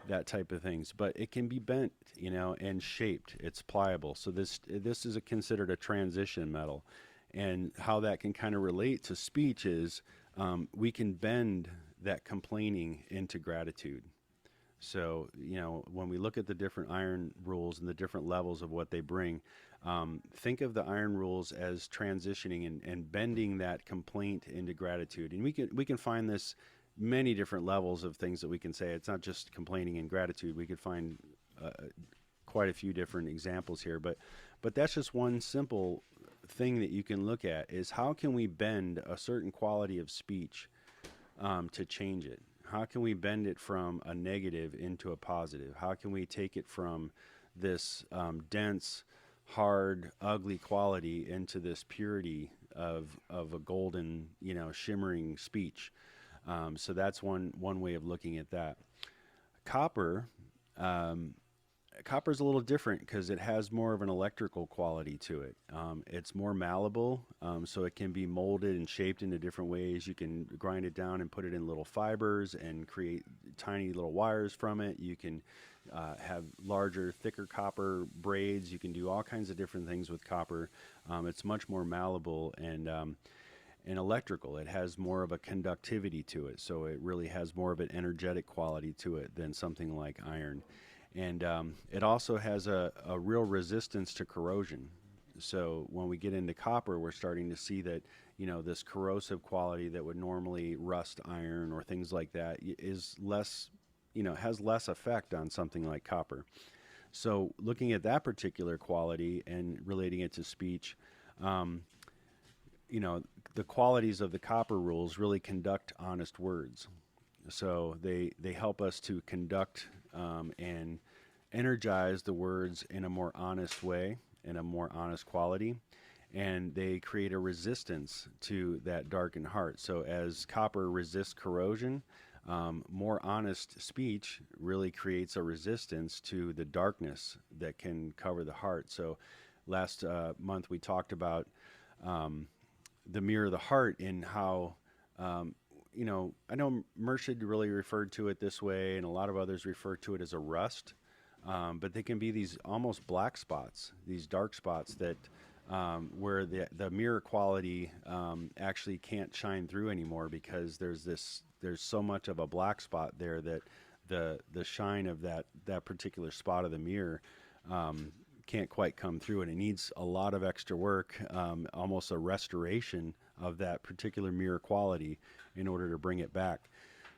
That type of things, but it can be bent, and shaped. It's pliable. So this is considered a transition metal, and how that can kind of relate to speech is we can bend that complaining into gratitude. So when we look at the different iron rules and the different levels of what they bring, think of the iron rules as transitioning and bending that complaint into gratitude, and we can find this many different levels of things that we can say. It's not just complaining and gratitude. We could find quite a few different examples here, but that's just one simple thing that you can look at is how can we bend a certain quality of speech to change it? How can we bend it from a negative into a positive? How can we take it from this dense, hard, ugly quality into this purity of a golden, shimmering speech? So that's one way of looking at that. Copper is a little different because it has more of an electrical quality to it. It's more malleable, so it can be molded and shaped into different ways. You can grind it down and put it in little fibers and create tiny little wires from it. You can have larger, thicker copper braids. You can do all kinds of different things with copper. It's much more malleable and electrical. It has more of a conductivity to it, so it really has more of an energetic quality to it than something like iron. And it also has a real resistance to corrosion. So when we get into copper, we're starting to see that this corrosive quality that would normally rust iron or things like that is less, has less effect on something like copper. So looking at that particular quality and relating it to speech, the qualities of the copper rules really conduct honest words. So they help us to conduct and energize the words in a more honest way, in a more honest quality, and they create a resistance to that darkened heart. So as copper resists corrosion, more honest speech really creates a resistance to the darkness that can cover the heart. So last month we talked about the mirror of the heart and how, I know Murshid really referred to it this way, and a lot of others refer to it as a rust, but they can be these almost black spots, these dark spots that where the mirror quality actually can't shine through anymore because there's so much of a black spot there that the shine of that particular spot of the mirror can't quite come through, and it needs a lot of extra work, almost a restoration of that particular mirror quality in order to bring it back.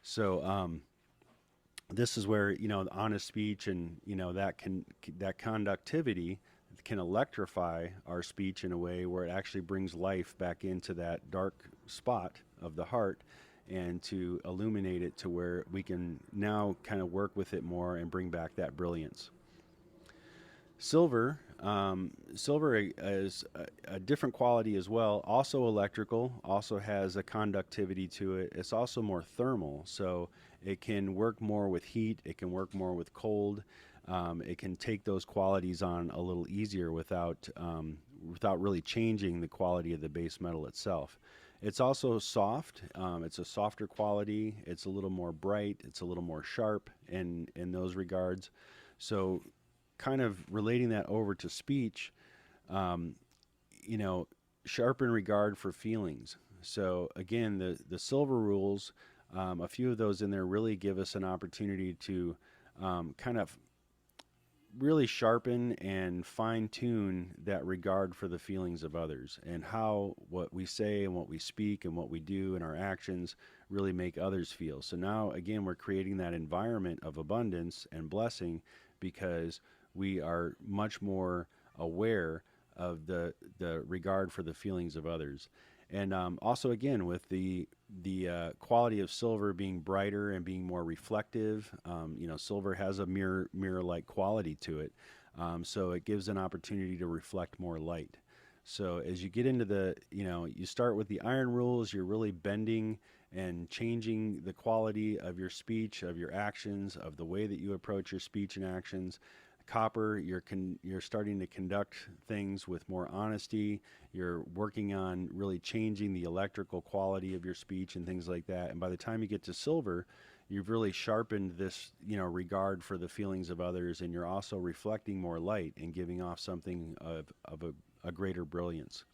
So this is where the honest speech and that conductivity can electrify our speech in a way where it actually brings life back into that dark spot of the heart and to illuminate it to where we can now kind of work with it more and bring back that brilliance. Silver is a different quality as well, also electrical, also has a conductivity to it. It's also more thermal, so it can work more with heat, it can work more with cold. It can take those qualities on a little easier without really changing the quality of the base metal itself. It's also soft. It's a softer quality. It's a little more bright. It's a little more sharp in those regards. So kind of relating that over to speech, sharpen regard for feelings. So again, the silver rules, a few of those in there really give us an opportunity to kind of really sharpen and fine-tune that regard for the feelings of others and how what we say and what we speak and what we do and our actions really make others feel. So now, again, we're creating that environment of abundance and blessing because we are much more aware of the regard for the feelings of others. And also, again, with the quality of silver being brighter and being more reflective, silver has a mirror-like quality to it. So it gives an opportunity to reflect more light. So as you get into you start with the iron rules, you're really bending and changing the quality of your speech, of your actions, of the way that you approach your speech and actions. Copper, you're starting to conduct things with more honesty. You're working on really changing the electrical quality of your speech and things like that. And by the time you get to silver, you've really sharpened this, regard for the feelings of others, and you're also reflecting more light and giving off something of a greater brilliance.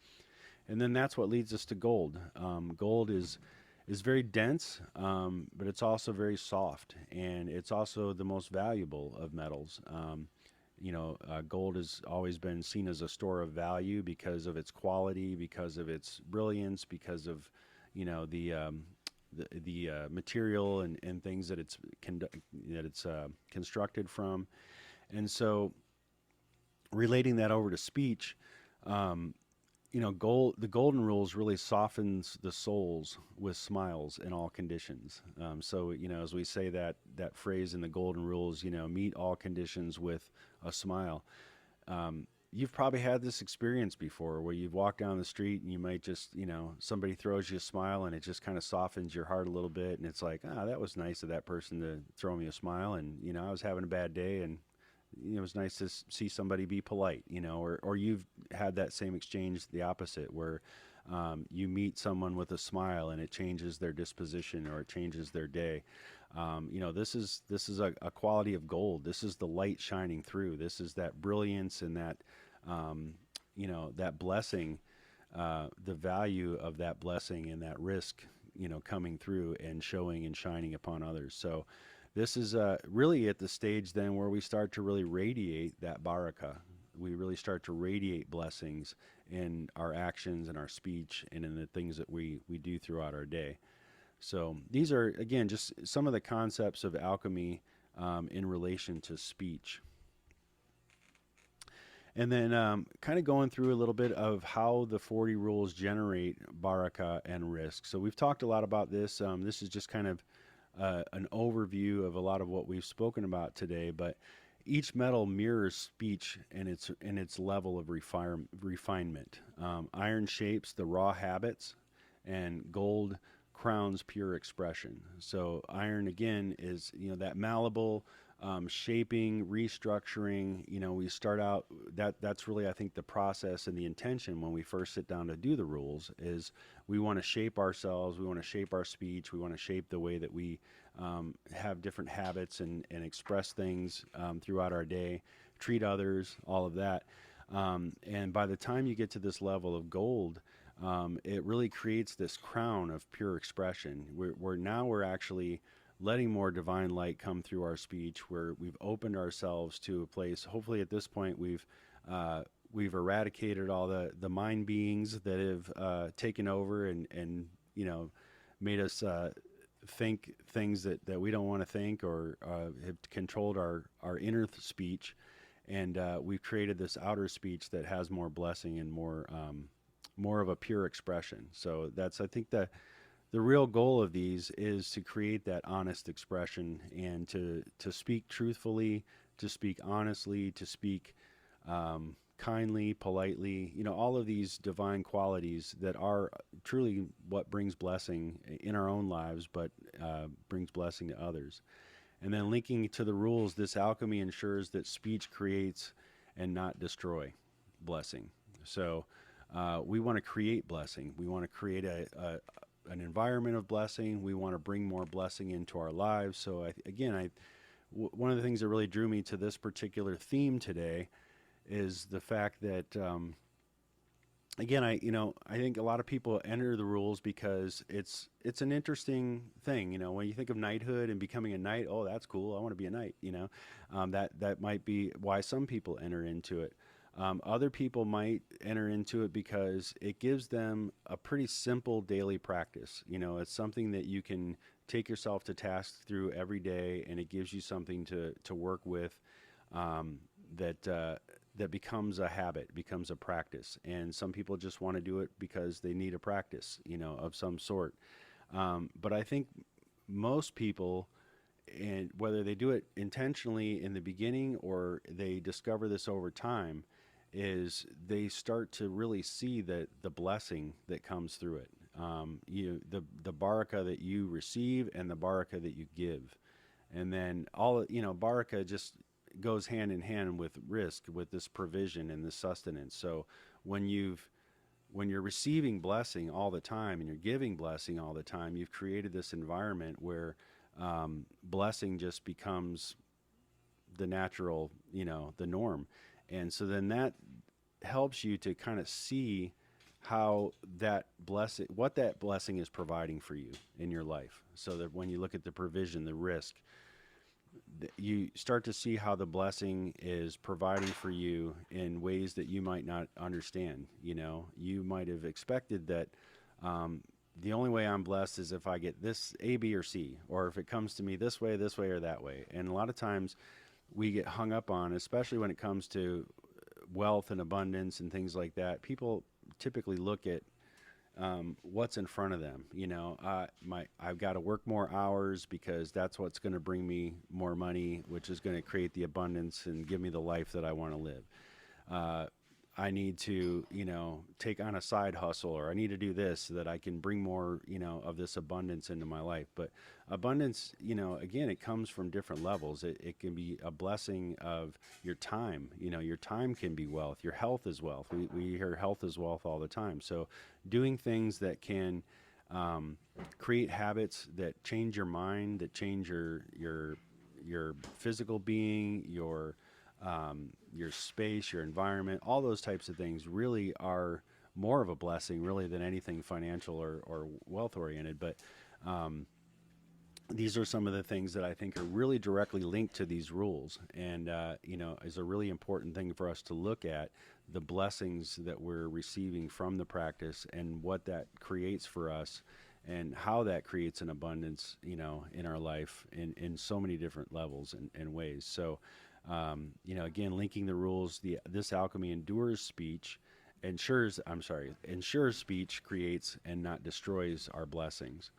And then that's what leads us to gold. Gold is very dense, but it's also very soft, and it's also the most valuable of metals. Gold has always been seen as a store of value because of its quality, because of its brilliance, because of the material and things that it's constructed from. And so, relating that over to speech, the golden rules really softens the souls with smiles in all conditions. So, as we say that phrase in the golden rules, meet all conditions with a smile. You've probably had this experience before where you've walked down the street and you might just, somebody throws you a smile and it just kind of softens your heart a little bit. And it's like, that was nice of that person to throw me a smile. And, I was having a bad day, and it was nice to see somebody be polite, or you've had that same exchange, the opposite, where you meet someone with a smile and it changes their disposition or it changes their day. This is a quality of gold. This is the light shining through. This is that brilliance and that, that blessing, the value of that blessing and that risk, coming through and showing and shining upon others. So this is really at the stage then where we start to really radiate that baraka. We really start to radiate blessings in our actions and our speech and in the things that we do throughout our day. So these are, again, just some of the concepts of alchemy in relation to speech. And then kind of going through a little bit of how the 40 rules generate Baraka and Risq. So we've talked a lot about this. This is just kind of an overview of a lot of what we've spoken about today, but each metal mirrors speech and its level of refinement. Iron shapes the raw habits, and gold crowns pure expression. So iron, again, is that malleable shaping, restructuring. We start out, that's really, I think, the process and the intention when we first sit down to do the rules is we want to shape ourselves, we want to shape our speech, we want to shape the way that we have different habits and express things throughout our day, treat others, all of that. And by the time you get to this level of gold, it really creates this crown of pure expression. We're actually letting more divine light come through our speech, where we've opened ourselves to a place. Hopefully at this point we've eradicated all the mind beings that have taken over and made us think things that we don't want to think, or have controlled our inner speech, and we've created this outer speech that has more blessing and more of a pure expression. So that's, I think, the real goal of these is to create that honest expression and to speak truthfully, to speak honestly, to speak kindly, politely, all of these divine qualities that are truly what brings blessing in our own lives, but brings blessing to others. And then linking to the rules, this alchemy ensures that speech creates and not destroy blessing. So we want to create blessing. We want to create an environment of blessing. We want to bring more blessing into our lives. So one of the things that really drew me to this particular theme today is the fact that, I think a lot of people enter the rules because it's an interesting thing. When you think of knighthood and becoming a knight, oh, that's cool, I want to be a knight. That might be why some people enter into it. Other people might enter into it because it gives them a pretty simple daily practice. It's something that you can take yourself to task through every day, and it gives you something to work with that becomes a habit, becomes a practice. And some people just want to do it because they need a practice, of some sort. But I think most people, and whether they do it intentionally in the beginning or they discover this over time, is they start to really see the blessing that comes through it. The baraka that you receive and the baraka that you give, and then baraka just goes hand in hand with risk, with this provision and this sustenance. So when you're receiving blessing all the time and you're giving blessing all the time, you've created this environment where blessing just becomes the natural, the norm. And so then that helps you to kind of see how what that blessing is providing for you in your life. So that when you look at the provision, the risk, you start to see how the blessing is providing for you in ways that you might not understand. You might have expected that the only way I'm blessed is if I get this A, B, or C, or if it comes to me this way, or that way. And a lot of times we get hung up on, especially when it comes to wealth and abundance and things like that. People typically look at what's in front of them. I've got to work more hours because that's what's going to bring me more money, which is going to create the abundance and give me the life that I want to live. I need to, take on a side hustle, or I need to do this so that I can bring more, of this abundance into my life. But abundance, again, it comes from different levels. It can be a blessing of your time. Your time can be wealth. Your health is wealth. We hear health is wealth all the time. So doing things that can create habits that change your mind, that change your physical being, your space, your environment, all those types of things really are more of a blessing really than anything financial or wealth oriented. But these are some of the things that I think are really directly linked to these rules, and is a really important thing for us to look at the blessings that we're receiving from the practice and what that creates for us and how that creates an abundance, in our life in so many different levels and ways. So again, linking the rules, this alchemy ensures speech creates and not destroys our blessings.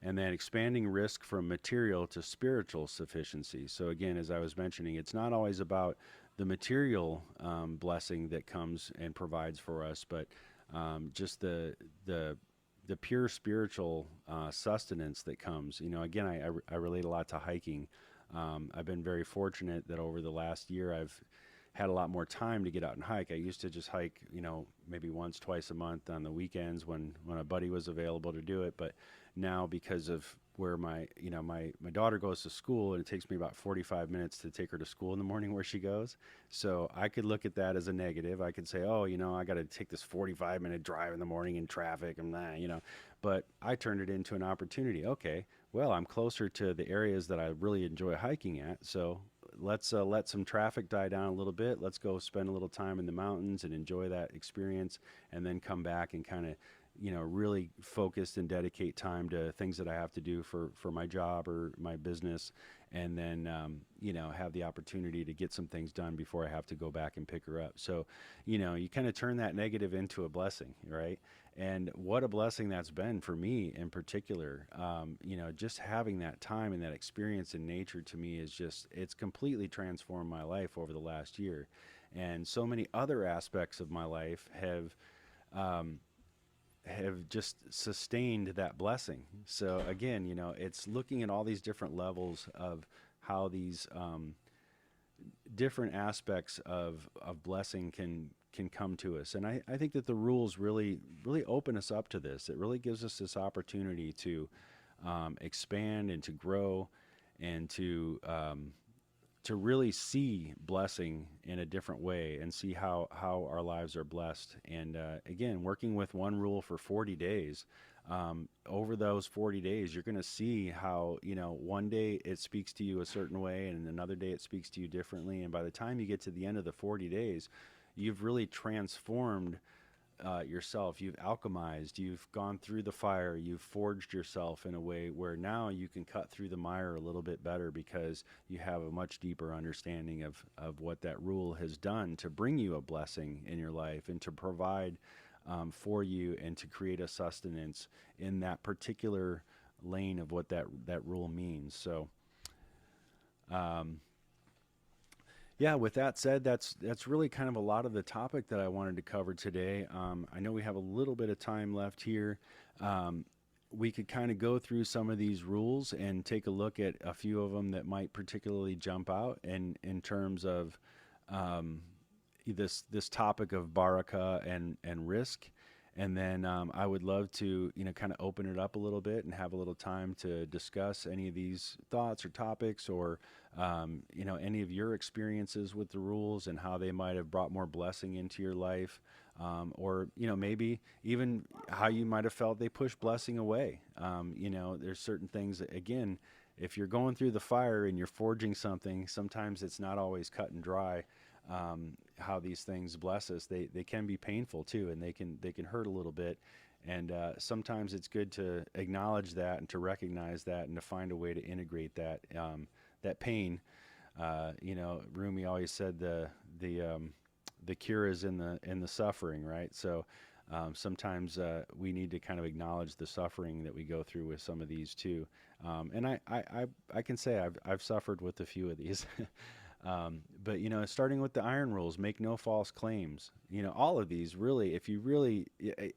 And then expanding risk from material to spiritual sufficiency. So again, as I was mentioning, it's not always about the material blessing that comes and provides for us, but just the pure spiritual sustenance that comes. Again, I relate a lot to hiking. I've been very fortunate that over the last year I've had a lot more time to get out and hike. I used to just hike, maybe once, twice a month on the weekends when a buddy was available to do it. But now, because of where my daughter goes to school, and it takes me about 45 minutes to take her to school in the morning where she goes. So I could look at that as a negative. I could say, I got to take this 45-minute drive in the morning in traffic and that, but I turned it into an opportunity. Okay, well, I'm closer to the areas that I really enjoy hiking at. So let's let some traffic die down a little bit. Let's go spend a little time in the mountains and enjoy that experience, and then come back and kind of, really focus and dedicate time to things that I have to do for my job or my business. And then, have the opportunity to get some things done before I have to go back and pick her up. So, you kind of turn that negative into a blessing, right? And what a blessing that's been for me in particular. Just having that time and that experience in nature to me is it's completely transformed my life over the last year. And so many other aspects of my life have just sustained that blessing. So again, it's looking at all these different levels of how these different aspects of blessing can come to us. And I think that the rules really open us up to this. It really gives us this opportunity to expand and to grow and to really see blessing in a different way and see how our lives are blessed. And again, working with one rule for 40 days, over those 40 days, you're going to see how, one day it speaks to you a certain way and another day it speaks to you differently. And by the time you get to the end of the 40 days, you've really transformed yourself. You've alchemized, you've gone through the fire, you've forged yourself in a way where now you can cut through the mire a little bit better because you have a much deeper understanding of what that rule has done to bring you a blessing in your life and to provide for you and to create a sustenance in that particular lane of what that rule means. So Yeah, with that said, that's really kind of a lot of the topic that I wanted to cover today. I know we have a little bit of time left here. Um, we could kind of go through some of these rules and take a look at a few of them that might particularly jump out, and in terms of um, this topic of Baraka and Risq. And then I would love to, kind of open it up a little bit and have a little time to discuss any of these thoughts or topics, or any of your experiences with the rules and how they might have brought more blessing into your life, or maybe even how you might have felt they pushed blessing away. There's certain things that, again, if you're going through the fire and you're forging something, sometimes it's not always cut and dry. How these things bless us, they can be painful too, and they can hurt a little bit. And sometimes it's good to acknowledge that and to recognize that and to find a way to integrate that pain. Rumi always said the cure is in the suffering, right? So sometimes we need to kind of acknowledge the suffering that we go through with some of these too. And I can say I've suffered with a few of these. But starting with the iron rules, make no false claims. All of these really, if you really,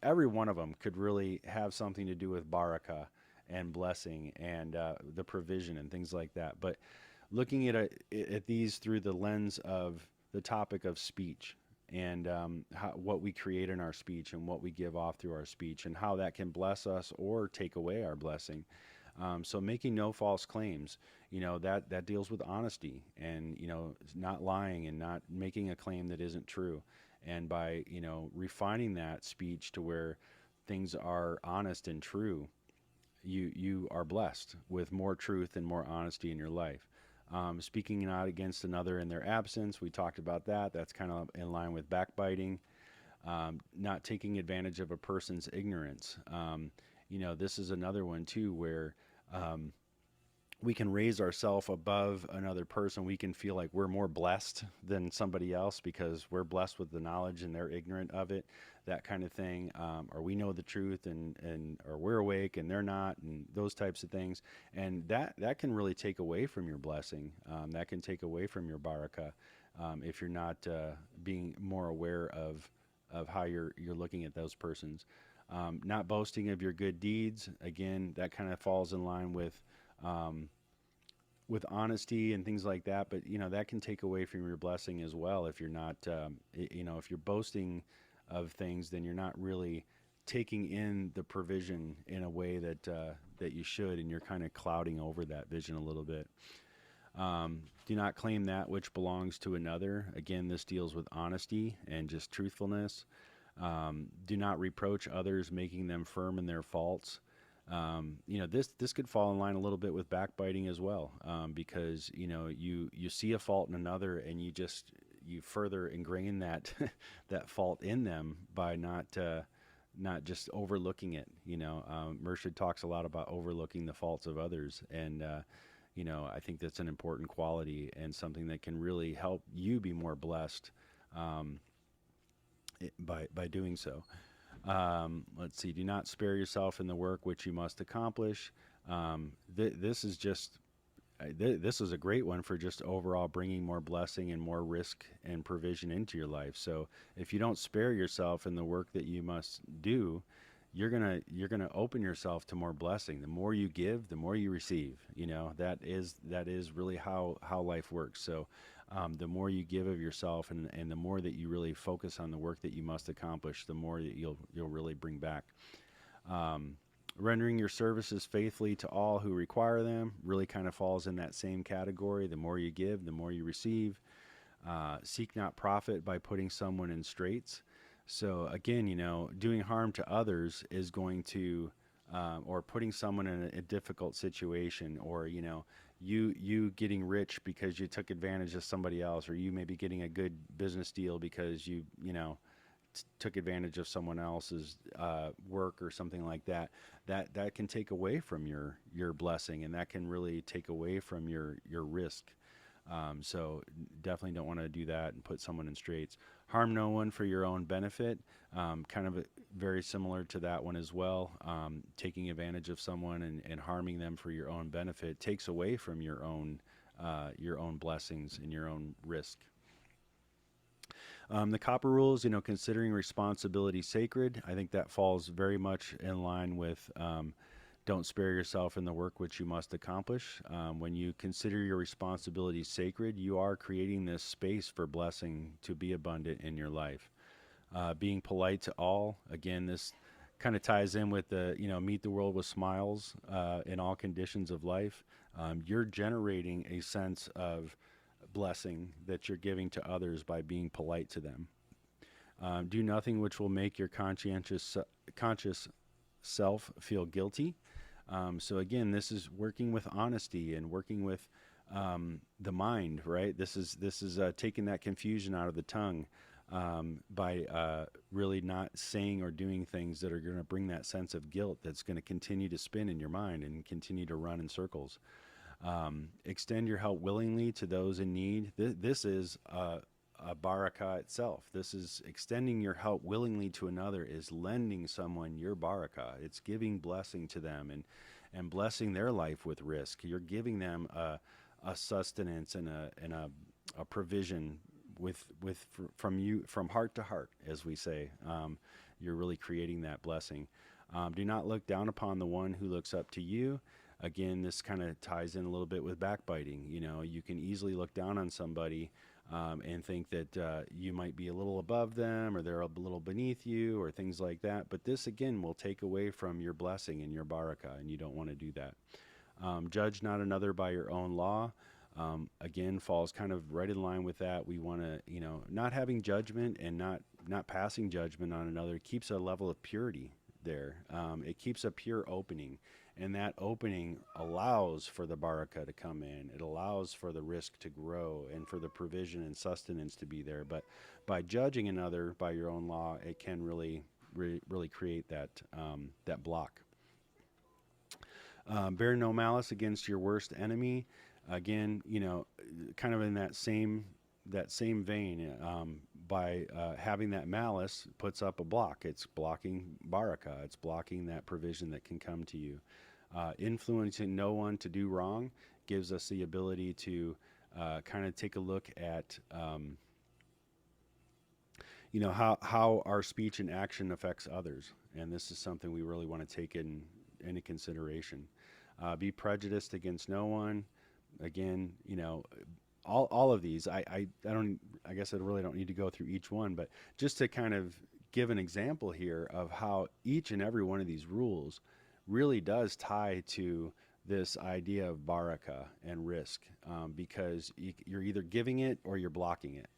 every one of them could really have something to do with baraka and blessing and the provision and things like that. But looking at these through the lens of the topic of speech, and what we create in our speech and what we give off through our speech, and how that can bless us or take away our blessing. So making no false claims, that deals with honesty and, not lying and not making a claim that isn't true. And by, refining that speech to where things are honest and true, you are blessed with more truth and more honesty in your life. Speaking not against another in their absence, we talked about that. That's kind of in line with backbiting. Not taking advantage of a person's ignorance. This is another one too, where we can raise ourselves above another person. We can feel like we're more blessed than somebody else because we're blessed with the knowledge and they're ignorant of it, that kind of thing. Or we know the truth and or we're awake and they're not, and those types of things. And that can really take away from your blessing. That can take away from your baraka if you're not being more aware of how you're looking at those persons. Not boasting of your good deeds. Again, that kind of falls in line with honesty and things like that. But that can take away from your blessing as well. If you're not, if you're boasting of things, then you're not really taking in the provision in a way that you should, and you're kind of clouding over that vision a little bit. Do not claim that which belongs to another. Again, this deals with honesty and just truthfulness. Do not reproach others, making them firm in their faults. This could fall in line a little bit with backbiting as well, because you see a fault in another, and you further ingrain that that fault in them by not just overlooking it. Murshid talks a lot about overlooking the faults of others, and I think that's an important quality and something that can really help you be more blessed. By doing so. Let's see. Do not spare yourself in the work which you must accomplish. This is just this is a great one for just overall bringing more blessing and more risk and provision into your life. So if you don't spare yourself in the work that you must do, you're gonna open yourself to more blessing. The more you give, the more you receive. That is really how life works. So the more you give of yourself, and the more that you really focus on the work that you must accomplish, the more that you'll really bring back. Rendering your services faithfully to all who require them really kind of falls in that same category. The more you give, the more you receive. Seek not profit by putting someone in straits. So again, doing harm to others is going to, or putting someone in a difficult situation, or you getting rich because you took advantage of somebody else, or you maybe getting a good business deal because you took advantage of someone else's work or something like that. That can take away from your blessing, and that can really take away from your risk. So definitely don't want to do that and put someone in straits. Harm no one for your own benefit. Kind of very similar to that one as well. Taking advantage of someone and harming them for your own benefit takes away from your own blessings and your own risk. The copper rules, considering responsibility sacred, I think that falls very much in line with don't spare yourself in the work which you must accomplish. When you consider your responsibilities sacred, you are creating this space for blessing to be abundant in your life. Being polite to all, again, this kind of ties in with the, meet the world with smiles in all conditions of life. You're generating a sense of blessing that you're giving to others by being polite to them. Do nothing which will make your conscious self feel guilty. So again, this is working with honesty and working with the mind, right? This is taking that confusion out of the tongue by really not saying or doing things that are going to bring that sense of guilt that's going to continue to spin in your mind and continue to run in circles. Extend your help willingly to those in need. This is a baraka itself. This is extending your help willingly to another, is lending someone your baraka. It's giving blessing to them and blessing their life with Risq. You're giving them a sustenance and a provision from you, from heart to heart, as we say. You're really creating that blessing. Do not look down upon the one who looks up to you. Again, this kind of ties in a little bit with backbiting. You can easily look down on somebody and think that you might be a little above them or they're a little beneath you or things like that. But this, again, will take away from your blessing and your baraka, and you don't want to do that. Judge not another by your own law. Again, falls kind of right in line with that. We want to, not having judgment and not passing judgment on another keeps a level of purity there. It keeps a pure opening. And that opening allows for the baraka to come in. It allows for the Risq to grow and for the provision and sustenance to be there. But by judging another by your own law, it can really create that block. Bear no malice against your worst enemy. Again, kind of in that same vein. By having that malice puts up a block. It's blocking baraka. It's blocking that provision that can come to you. Influencing no one to do wrong gives us the ability to kind of take a look at how our speech and action affects others, and this is something we really want to take into consideration. Be prejudiced against no one. Again, all of these. I guess I really don't need to go through each one, but just to kind of give an example here of how each and every one of these rules really does tie to this idea of baraka and Risq, because you're either giving it or you're blocking it,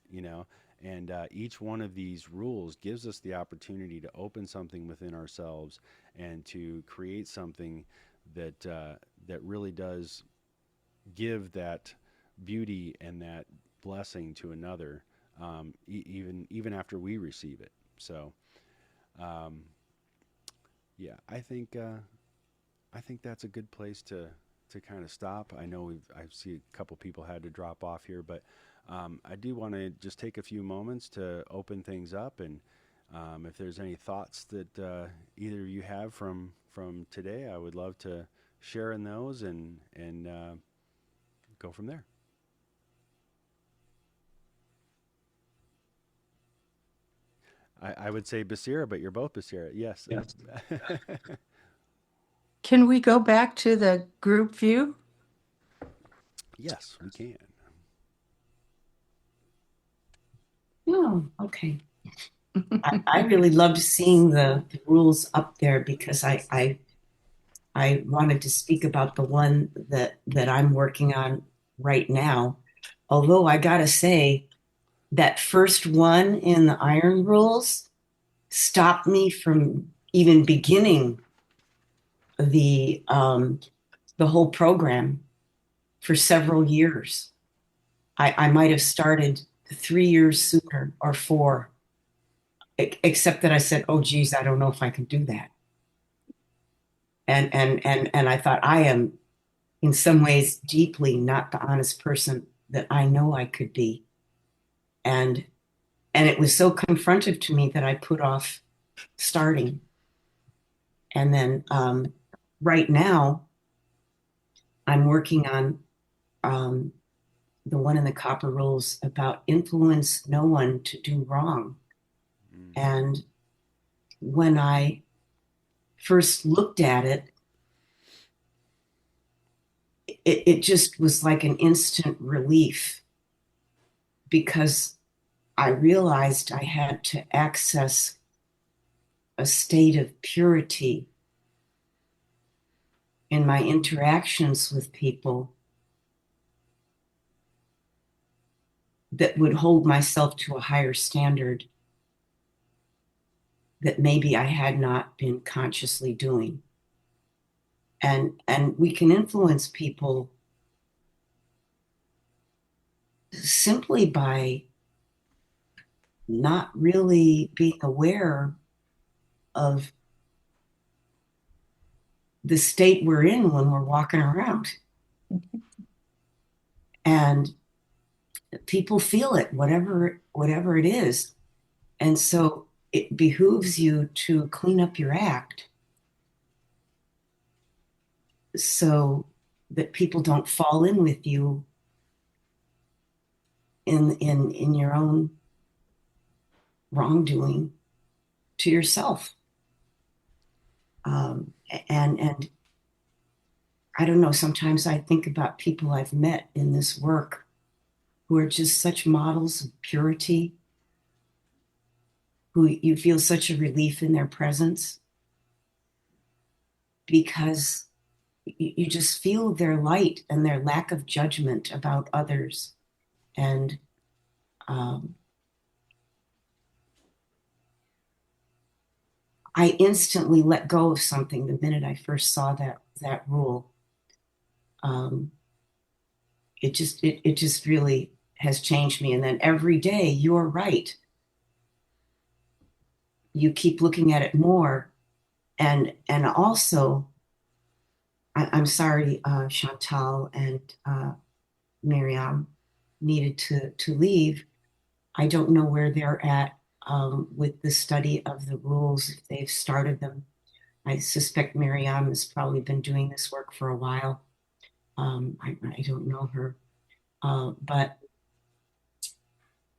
and each one of these rules gives us the opportunity to open something within ourselves and to create something that really does give that beauty and that blessing to another, even after we receive it. So, yeah, I think that's a good place to kind of stop. I know I see a couple people had to drop off here, but I do want to just take a few moments to open things up, and if there's any thoughts that either of you have from today, I would love to share in those and go from there. I would say Basira, but you're both Basira. Yes. Yes. Can we go back to the group view? Yes, we can. Oh, okay. I really loved seeing the rules up there because I wanted to speak about the one that I'm working on right now. Although I gotta say, that first one in the iron rules stopped me from even beginning the whole program for several years. I might have started 3 years sooner or 4, except that I said, "Oh, geez, I don't know if I can do that." And I thought, I am in some ways deeply not the honest person that I know I could be. And it was so confrontive to me that I put off starting. And then right now, I'm working on the one in the copper rules about influence no one to do wrong. Mm. And when I first looked at it, it just was like an instant relief because I realized I had to access a state of purity in my interactions with people that would hold myself to a higher standard that maybe I had not been consciously doing. And we can influence people simply by not really being aware of the state we're in when we're walking around. And people feel it, whatever it is. And so it behooves you to clean up your act so that people don't fall in with you in your own wrongdoing to yourself. Um, and I don't know, sometimes I think about people I've met in this work who are just such models of purity, who you feel such a relief in their presence because you just feel their light and their lack of judgment about others. And I instantly let go of something the minute I first saw that rule. Um, it just really has changed me. And then every day, you're right. You keep looking at it more, and also, I'm sorry, Chantal and Miriam needed to leave. I don't know where they're at with the study of the rules, if they've started them. I suspect Miriam has probably been doing this work for a while. I don't know her, but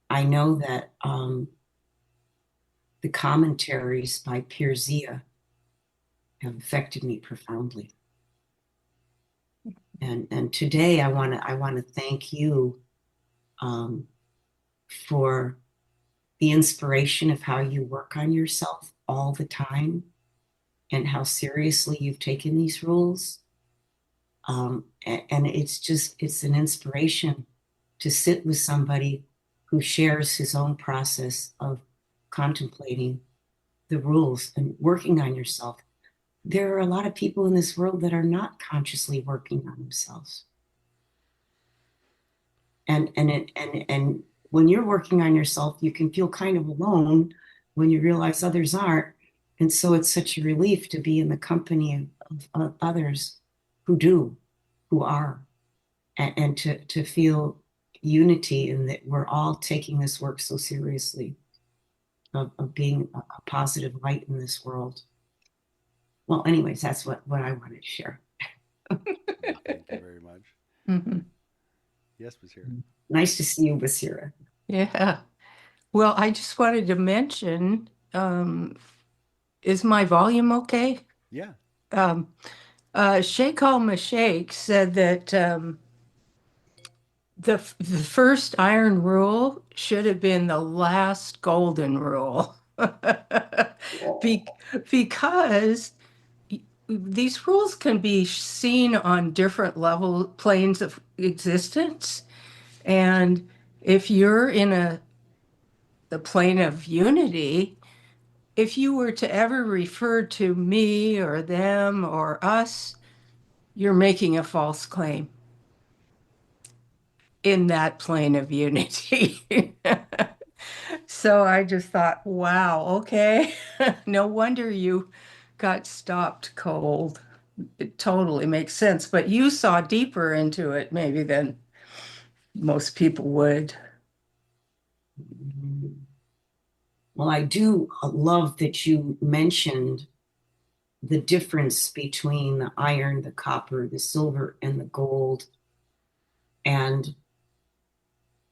I know that the commentaries by Pirzia have affected me profoundly. And today I want to thank you for the inspiration of how you work on yourself all the time and how seriously you've taken these rules. And it's an inspiration to sit with somebody who shares his own process of contemplating the rules and working on yourself. There are a lot of people in this world that are not consciously working on themselves. And when you're working on yourself, you can feel kind of alone when you realize others aren't. And so it's such a relief to be in the company of others who do, who are, and to feel unity in that we're all taking this work so seriously of being a positive light in this world. Well, anyways, that's what I wanted to share. Well, thank you very much. Mhm. Yes, Basira. Nice to see you, Basira. Yeah. Well, I just wanted to mention, is my volume okay? Yeah. Um, Sheikh al-Mashayk said that the first iron rule should have been the last golden rule. Be- because these rules can be seen on different planes of existence. And if you're in the plane of unity, if you were to ever refer to me or them or us, you're making a false claim in that plane of unity. So I just thought, wow, okay. No wonder you got stopped cold. It totally makes sense. But you saw deeper into it maybe than most people would. Well, I do love that you mentioned the difference between the iron, the copper, the silver, and the gold. And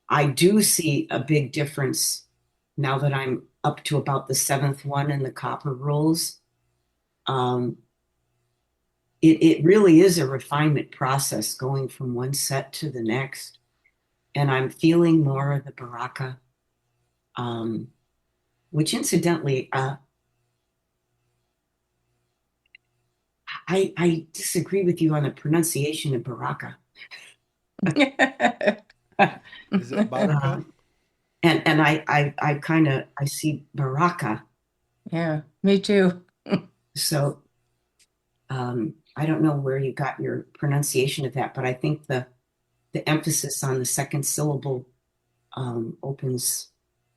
I do see a big difference now that I'm up to about the seventh one in the copper rules. Um, it really is a refinement process going from one set to the next. And I'm feeling more of the Baraka, um, which incidentally, I disagree with you on the pronunciation of Baraka. Is it Uh, Baraka? and I kind of I see Baraka. Yeah, me too. So I don't know where you got your pronunciation of that, but I think the emphasis on the second syllable opens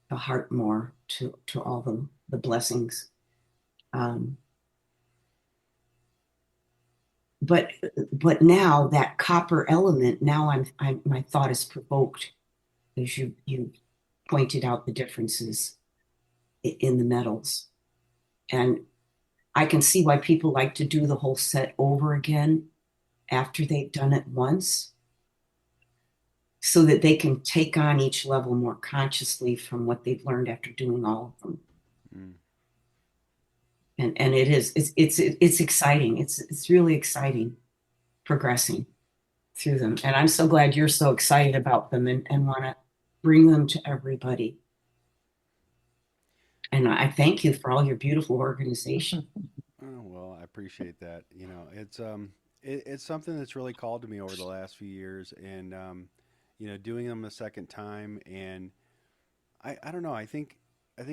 the heart more to all the blessings. Um, but but now that copper element, now my thought is provoked as you pointed out the differences in the metals, and I can see why people like to do the whole set over again after they've done it once, so that they can take on each level more consciously from what they've learned after doing all of them. Mm. And it is it's exciting. It's really exciting progressing through them. And I'm so glad you're so excited about them and want to bring them to everybody. And I thank you for all your beautiful organization. Oh, well, I appreciate that. It's something that's really called to me over the last few years, and doing them a second time, and I don't know. I think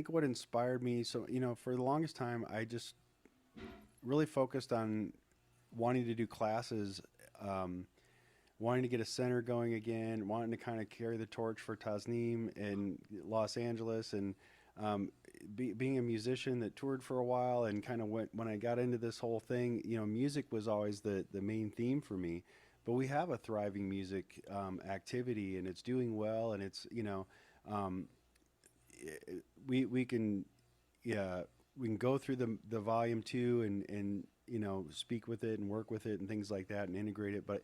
what inspired me. So for the longest time, I just really focused on wanting to do classes, um, wanting to get a center going again, wanting to kind of carry the torch for Tasneem in Los Angeles, and um, being a musician that toured for a while, and kind of when I got into this whole thing, music was always the main theme for me. But we have a thriving music activity, and it's doing well, and it's um, we can yeah, we can go through the volume two and speak with it and work with it and things like that and integrate it. But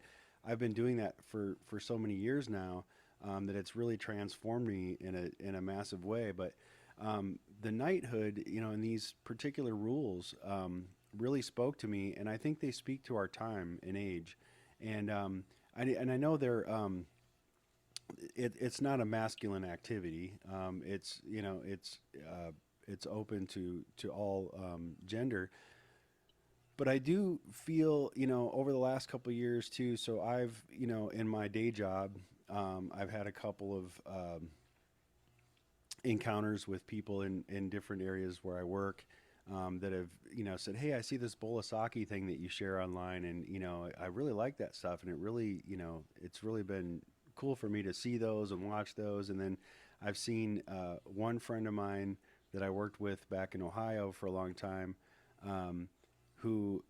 I've been doing that for so many years now, that it's really transformed me in a massive way. But the knighthood, and these particular rules, really spoke to me, and I think they speak to our time and age. And I know they're it's not a masculine activity. It's open to all gender. But I do feel, over the last couple of years too. So I've, in my day job, I've had a couple of encounters with people in different areas where I work, that have, said, "Hey, I see this bowl of sake thing that you share online, and I really like that stuff, and it really, it's really been cool for me to see those and watch those." And then I've seen one friend of mine that I worked with back in Ohio for a long time, um, who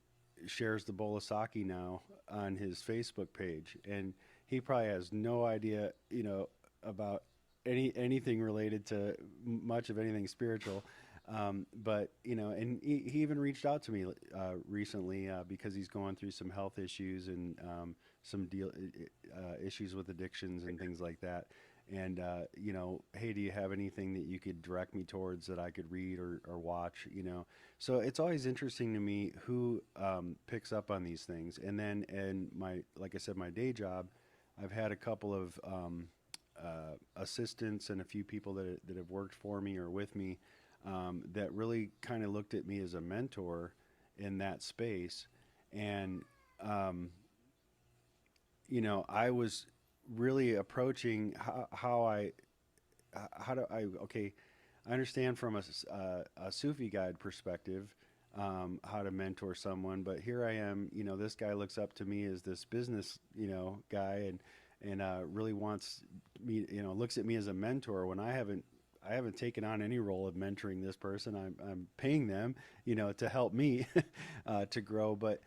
shares the bowl of sake now on his Facebook page, and he probably has no idea, about anything related to much of anything spiritual. But and he even reached out to me recently, because he's going through some health issues and some issues with addictions and things like that. And hey, do you have anything that you could direct me towards that I could read or watch? So it's always interesting to me who picks up on these things. And then, like I said, my day job, I've had a couple of assistants and a few people that have worked for me or with me, that really kind of looked at me as a mentor in that space. And, um, I was really approaching how do I, okay, I understand from a Sufi guide perspective, how to mentor someone, but here I am, this guy looks up to me as this business, guy, and really wants me, looks at me as a mentor when I haven't taken on any role of mentoring this person. I'm paying them, to help me to grow. But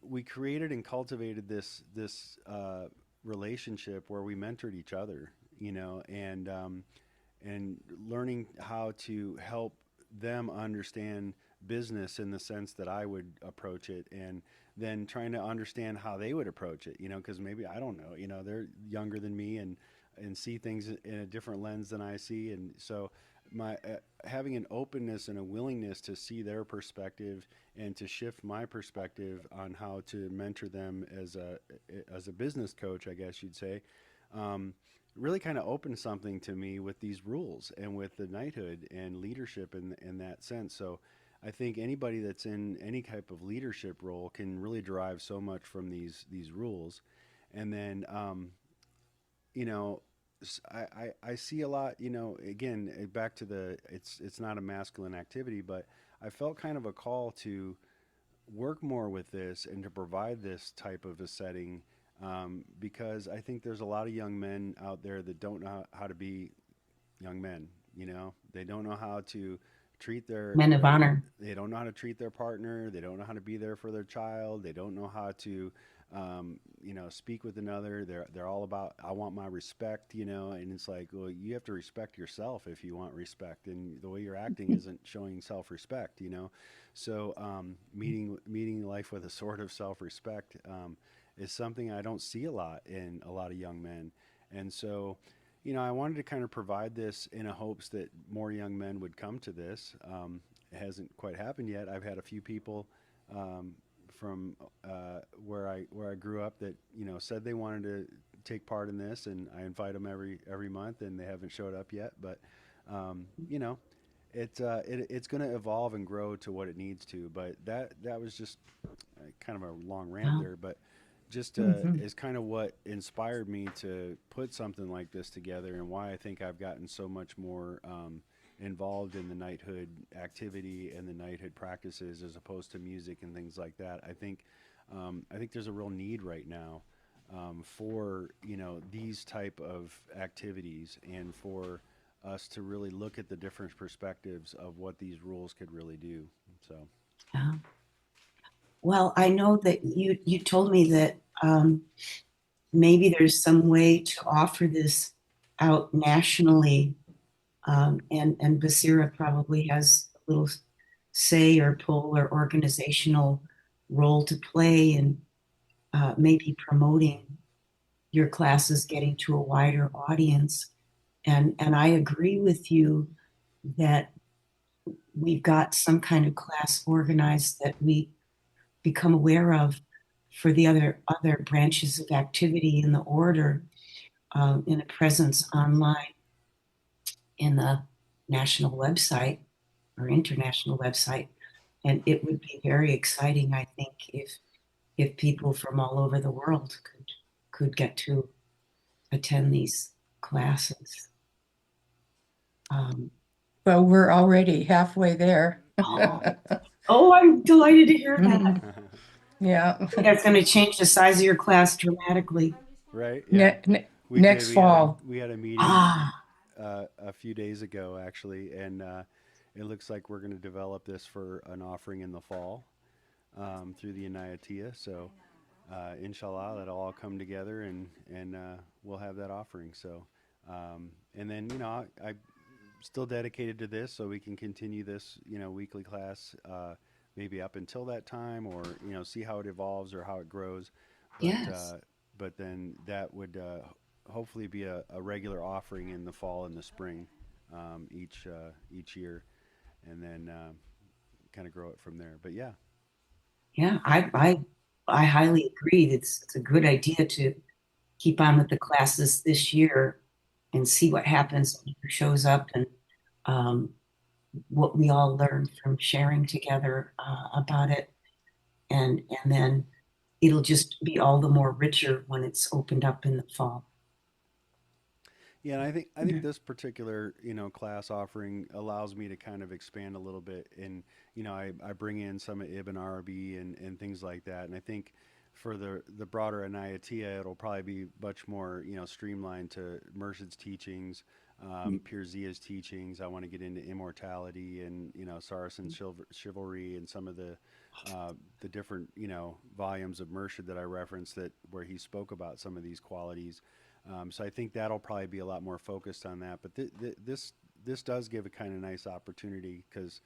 we created and cultivated this relationship where we mentored each other, and learning how to help them understand business in the sense that I would approach it, and then trying to understand how they would approach it, because maybe I don't know, they're younger than me, and and see things in a different lens than I see. And so my having an openness and a willingness to see their perspective and to shift my perspective on how to mentor them as a business coach, I guess you'd say, um, really kind of opened something to me with these rules and with the knighthood and leadership in that sense. So I think anybody that's in any type of leadership role can really derive so much from these rules. And then you know, I see a lot, again, back to it's not a masculine activity, but I felt kind of a call to work more with this and to provide this type of a setting, because I think there's a lot of young men out there that don't know how to be young men. They don't know how to treat Men of honor. they don't know how to treat their partner. They don't know how to be there for their child. They don't know how to, speak with another. They're all about, I want my respect, and it's like, well, you have to respect yourself if you want respect, and the way you're acting isn't showing self-respect. So meeting life with a sort of self-respect is something I don't see a lot in a lot of young men, and so I wanted to kind of provide this in a hopes that more young men would come to this. It hasn't quite happened yet. I've had a few people um, from where I grew up that said they wanted to take part in this, and I invite them every month, and they haven't showed up yet. But um, you know, it's going to evolve and grow to what it needs to. But that was just kind of a long rant Wow. there, but just Mhm. is kind of what inspired me to put something like this together, and why I think I've gotten so much more involved in the knighthood activity and the knighthood practices as opposed to music and things like that. I think there's a real need right now for these type of activities, and for us to really look at the different perspectives of what these rules could really do. So Yeah. Well, I know that you told me that maybe there's some way to offer this out nationally, and Basira probably has a little say or pull or organizational role to play in maybe promoting your classes, getting to a wider audience. And I agree with you that we've got some kind of class organized that we become aware of for the other branches of activity in the order, in a presence online in the national website or international website. And it would be very exciting, I think, if people from all over the world could get to attend these classes. Um, Well, we're already halfway there. oh, oh, I'm delighted to hear that. I Mhm. Yeah. think that's going to change the size of your class dramatically. right, yeah. We did. Next fall. We had a meeting Ah, a few days ago actually, and it looks like we're going to develop this for an offering in the fall through the Inayatiyya. So inshallah, that'll all come together, and we'll have that offering. So and then I'm still dedicated to this, so we can continue this weekly class. Maybe up until that time, or see how it evolves or how it grows, but yes. then that would hopefully be a regular offering in the fall and the spring, each year, and then kind of grow it from there. But yeah, Yeah, I highly agree. It's a good idea to keep on with the classes this year and see what happens when who shows up, and um, what we all learn from sharing together about it. And then it'll just be all the more richer when it's opened up in the fall. yeah, and I think this particular class offering allows me to kind of expand a little bit, and I bring in some Ibn Arabi and things like that, and I think for the broader Anayatiya, it'll probably be much more streamlined to Murshid's teachings, Pirzia's teachings. I want to get into immortality and Saracen's chivalry, and some of the different volumes of Murshid that I referenced, that where he spoke about some of these qualities. So I think that'll probably be a lot more focused on that. But this does give a kind of nice opportunity, because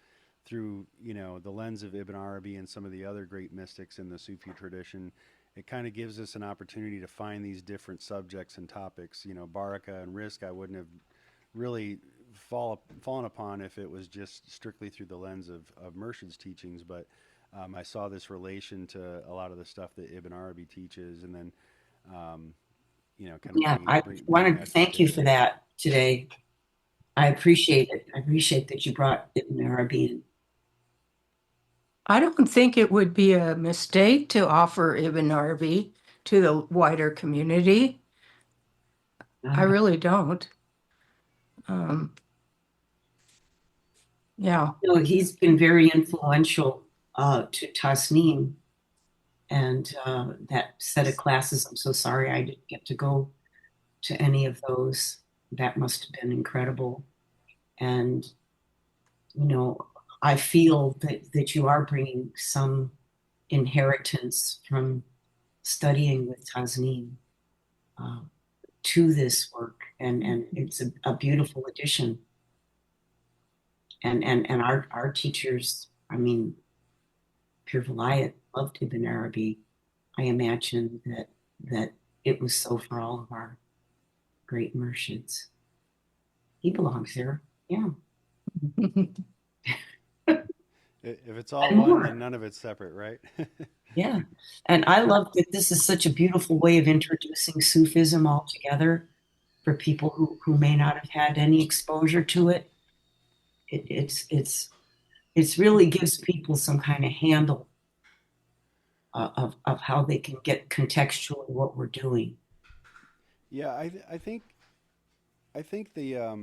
through the lens of Ibn Arabi and some of the other great mystics in the Sufi tradition, it kind of gives us an opportunity to find these different subjects and topics. Baraka and Risq, I wouldn't have really fallen upon if it was just strictly through the lens of Murshid's teachings, but I saw this relation to a lot of the stuff that Ibn Arabi teaches, and then um, kind of Yeah, I bringing wanted to that thank you together. for that today. I appreciate it. I appreciate that you brought Ibn Arabi I don't think it would be a mistake to offer Ibn Arabi to the wider community. in. I really don't. Um, yeah. He's been very influential to Tasneem and that set of classes. I'm so sorry I didn't get to go to any of those. That must have been incredible. And, you know, I feel that you are bringing some inheritance from studying with Tasneem uh, to this work. And it's a beautiful addition. And our teachers, I mean, Pir Vilayat loved Ibn Arabi. I imagine that it was so for all of our great Murshids. He belongs here. Yeah. If it's all And one, more. then none of it's separate, right? Yeah. And I love that this is such a beautiful way of introducing Sufism altogether for people who may not have had any exposure to it. It's really gives people some kind of handle of how they can get contextually what we're doing. Yeah, I think the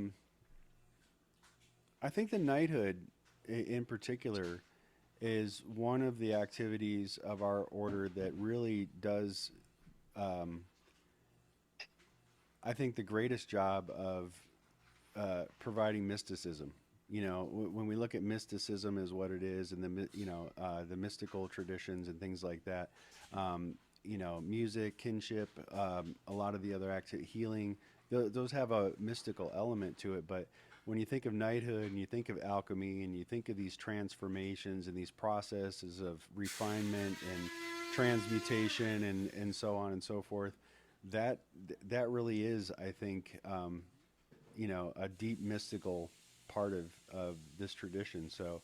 knighthood in particular is one of the activities of our order that really does, um, I think, the greatest job of providing mysticism. When we look at mysticism as what it is, and the mystical traditions and things like that, music, kinship, a lot of the other healing, those have a mystical element to it. But when you think of knighthood and you think of alchemy and you think of these transformations and these processes of refinement and transmutation and so on and so forth, that that really is, I think, a deep mystical part of this tradition. So,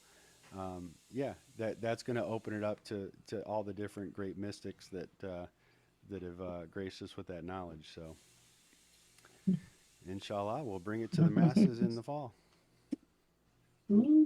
yeah, that's going to open it up to all the different great mystics that have graced us with that knowledge. So, inshallah, we'll bring it to the masses in the fall. Mm.